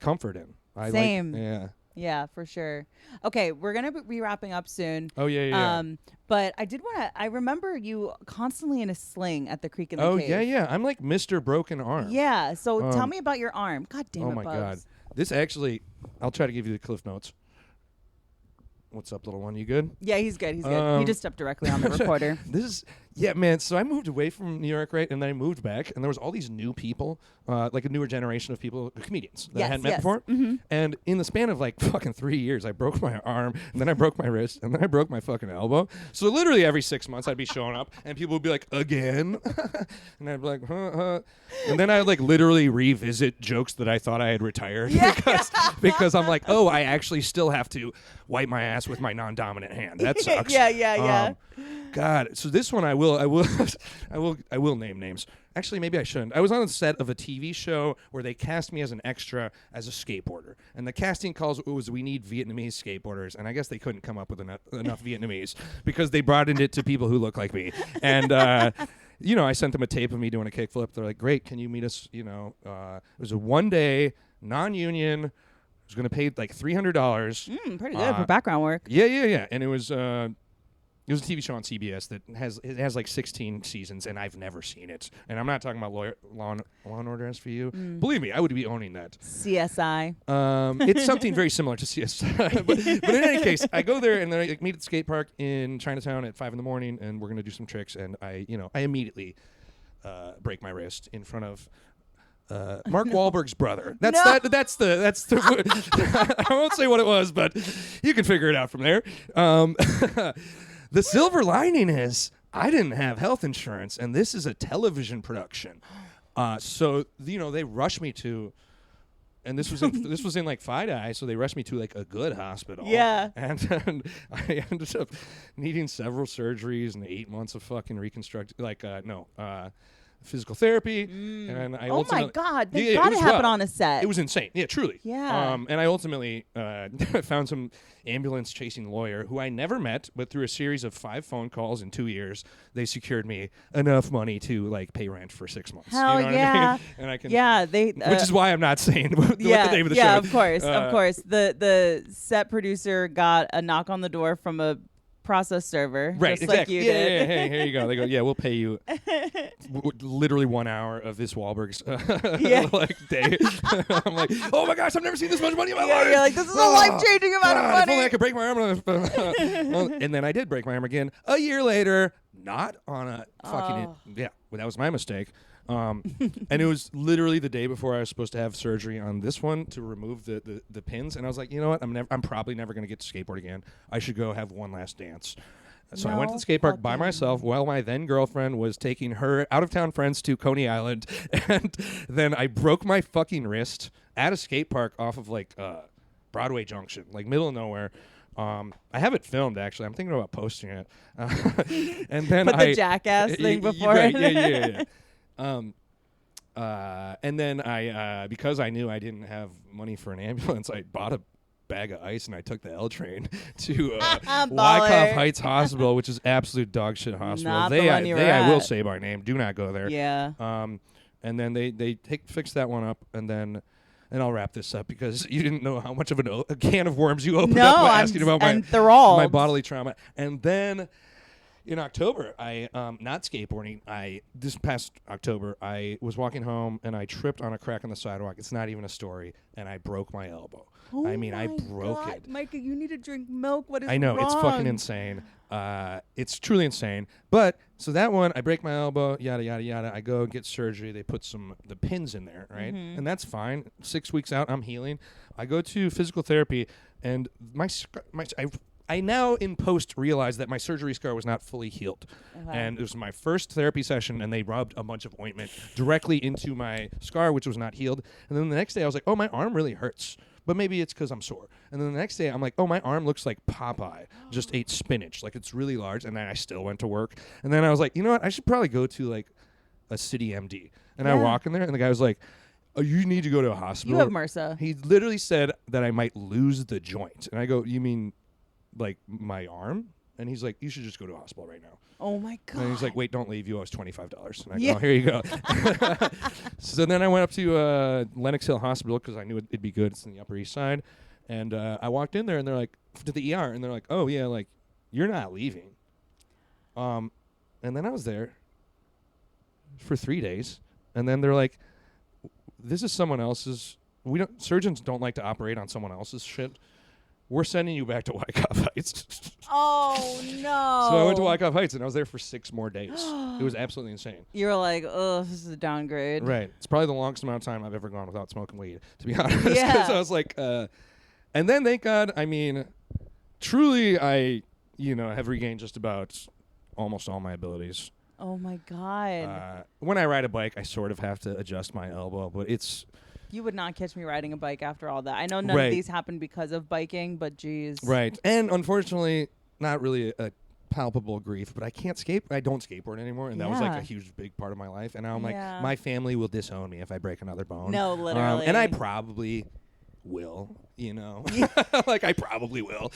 comfort in. Same. Yeah. Yeah, for sure. Okay, we're going to be wrapping up soon. Oh, yeah. But I did want to, I remember you constantly in a sling at the Creek in the Cave. Oh, yeah. I'm like Mr. Broken Arm. Yeah, so tell me about your arm. God damn it, Oh, my Bugs. God. This actually, I'll try to give you the cliff notes. What's up, little one? You good? Yeah, he's good. He's good. He just stepped directly on the recorder. Yeah, man. So I moved away from New York, right? And then I moved back, and there was all these new people, like a newer generation of people, comedians that I hadn't met before. Mm-hmm. And in the span of like fucking 3 years, I broke my arm, and then I broke my wrist, and then I broke my fucking elbow. So literally every 6 months, I'd be showing up, and people would be like, again? And I'd be like, huh. And then I would like literally revisit jokes that I thought I had retired because I'm like, oh, I actually still have to wipe my ass with my non-dominant hand. That sucks. Yeah. God, so this one I will name names. Actually, maybe I shouldn't. I was on the set of a TV show where they cast me as an extra as a skateboarder, and the casting calls was we need Vietnamese skateboarders, and I guess they couldn't come up with enough Vietnamese because they broadened it to people who look like me. And you know, I sent them a tape of me doing a kickflip. They're like, "Great, can you meet us?" You know, it was a 1-day non-union. I was going to pay like $300. Pretty good for background work. Yeah. And it was a TV show on CBS that has like 16 seasons, and I've never seen it. And I'm not talking about Law and Order SVU. Believe me, I would be owning that. CSI. It's something very similar to CSI. but in any case, I go there and then I like, meet at the skate park in Chinatown at 5 a.m, and we're gonna do some tricks. And I immediately break my wrist in front of Mark Wahlberg's brother. That's the I won't say what it was, but you can figure it out from there. The silver lining is I didn't have health insurance, and this is a television production. So they rushed me to, and this was in like FIDI, so they rushed me to like a good hospital. Yeah. And I ended up needing several surgeries and 8 months of fucking physical therapy, and I Oh my God! Thank God it happened on a set. It was insane. Yeah, truly. Yeah. And I ultimately found some ambulance chasing lawyer who I never met, but through a series of 5 phone calls in 2 years, they secured me enough money to like pay rent for 6 months. Hell you know yeah! What I mean? And I can, which is why I'm not saying what the name of the show. Yeah, of course. The set producer got a knock on the door from a process server, right? just Exactly. like you did. Yeah. Hey, here you go. They go, yeah, we'll pay you literally 1 hour of this Wahlberg's like day. I'm like, oh my gosh, I've never seen this much money in my life. You're like, this is a life-changing amount of money. If only I could break my arm. And then I did break my arm again a year later, not on a fucking well, that was my mistake. And it was literally the day before I was supposed to have surgery on this one to remove the pins, and I was like, you know what, I'm probably never going to get to skateboard again. I should go have one last dance. So I went to the skate park by myself while my then girlfriend was taking her out of town friends to Coney Island, and then I broke my fucking wrist at a skate park off of like Broadway Junction, like middle of nowhere. I have it filmed, actually. I'm thinking about posting it. And then put the jackass thing before. Right, yeah. And then I, because I knew I didn't have money for an ambulance, I bought a bag of ice and I took the L train to Wyckoff Heights Hospital, which is absolute dog shit hospital. Not they the one you were I will at. say by name. Do not go there. Yeah. And then they fix that one up, and I'll wrap this up because you didn't know how much of a can of worms you opened up by asking about my bodily trauma. And then in October, I not skateboarding. This past October, I was walking home and I tripped on a crack on the sidewalk. It's not even a story, and I broke my elbow. Oh I mean, I broke it. Micah, you need to drink milk. What is wrong? I know, it's fucking insane. It's truly insane. But so that one, I break my elbow, yada yada yada. I go get surgery. They put the pins in there, right? Mm-hmm. And that's fine. 6 weeks out, I'm healing. I go to physical therapy, and I now in post realize that my surgery scar was not fully healed. Okay. And it was my first therapy session, and they rubbed a bunch of ointment directly into my scar, which was not healed. And then the next day I was like, oh, my arm really hurts. But maybe it's because I'm sore. And then the next day I'm like, oh, my arm looks like Popeye just ate spinach. Like, it's really large. And then I still went to work. And then I was like, you know what? I should probably go to like a city MD. And I walk in there, and the guy was like, oh, you need to go to a hospital. You have MRSA. He literally said that I might lose the joint. And I go, you mean like my arm? And he's like, you should just go to a hospital right now. Oh my God. And he's like, wait, don't leave. You owe us $25. And I Yeah. go, oh, here you go. So then I went up to Lenox Hill Hospital because I knew it'd be good. It's in the Upper East Side. And I walked in there, and they're like, to the ER, and they're like, oh, yeah, like, you're not leaving. And then I was there for 3 days. And then they're like, this is someone else's. Surgeons don't like to operate on someone else's shit. We're sending you back to Wyckoff Heights. Oh, no. So I went to Wyckoff Heights, and I was there for 6 more days. It was absolutely insane. You were like, oh, this is a downgrade. Right. It's probably the longest amount of time I've ever gone without smoking weed, to be honest. Yeah. 'Cause I was like, and then thank God, I mean, truly I, have regained just about almost all my abilities. Oh, my God. When I ride a bike, I sort of have to adjust my elbow, but it's... You would not catch me riding a bike after all that. I know none Right. of these happened because of biking, but geez. Right. And unfortunately, not really a palpable grief, but I don't skateboard anymore, and that was like Yeah. a huge, big part of my life. And now I'm Yeah. like, my family will disown me if I break another bone. No, literally. And I probably will, like I probably will.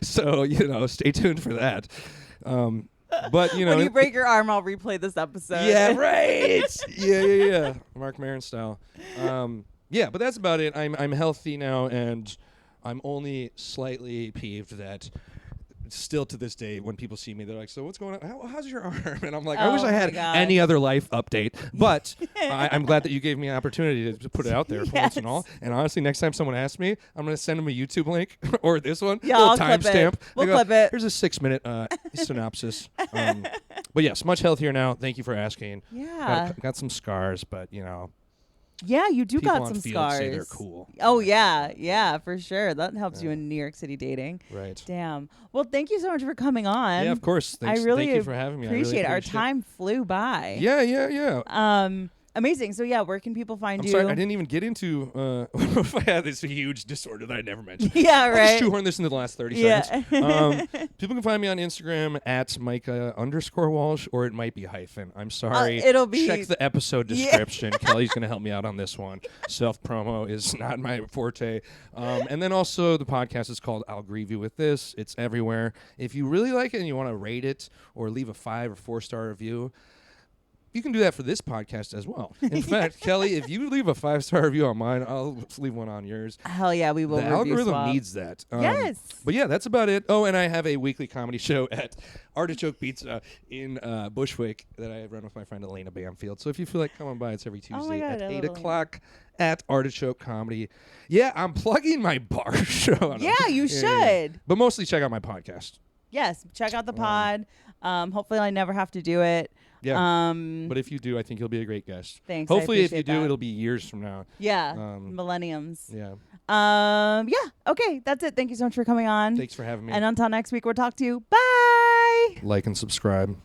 So, stay tuned for that. But, When you break your arm, I'll replay this episode. Yeah, right. yeah. Mark Maron style. Yeah, but that's about it. I'm healthy now, and I'm only slightly peeved that still to this day, when people see me, they're like, so what's going on? How's your arm? And I'm like, I wish I had any other life update. But I'm glad that you gave me an opportunity to put it out there for once and all. And honestly, next time someone asks me, I'm going to send them a YouTube link or this one. Yeah, little I'll clip it. timestamp. We'll clip it. Here's a 6-minute synopsis. But yes, much healthier now. Thank you for asking. Yeah. Got some scars, but Yeah, you do people got on some field scars. say they're cool. Oh, yeah, for sure. That helps you in New York City dating. Right. Damn. Well, thank you so much for coming on. Yeah, of course. Thanks, I really thank you for having me. appreciate I really Our time flew by. Yeah. Amazing. So, yeah, where can people find you? Sorry, I didn't even get into if I had this huge disorder that I never mentioned. Yeah, I'll right. just shoehorn this into the last 30 Yeah. seconds. People can find me on Instagram at Micah_Walsh, or it might be hyphen. I'm sorry. It'll be- Check the episode Yeah. description. Kelly's going to help me out on this one. Self-promo is not my forte. And then also the podcast is called I'll Grieve You With This. It's everywhere. If you really like it and you want to rate it or leave a 5 or 4-star review, you can do that for this podcast as well. In fact, Kelly, if you leave a 5-star review on mine, I'll leave one on yours. Hell yeah, we will. The review algorithm swap. needs that. Yes. But yeah, that's about it. Oh, and I have a weekly comedy show at Artichoke Pizza in Bushwick that I run with my friend Elena Bamfield. So if you feel like coming by, it's every Tuesday God, at I 8 love o'clock at Artichoke Comedy. Yeah, I'm plugging my bar show. Yeah, you should. But mostly check out my podcast. Yes, check out the pod. Hopefully, I never have to do it. Yeah. But if you do, I think you'll be a great guest. Thanks. I Hopefully, if you appreciate do, that. it'll be years from now. Yeah, millenniums. Yeah. Yeah. Okay, that's it. Thank you so much for coming on. Thanks for having me. And until next week, we'll talk to you. Bye. Like and subscribe.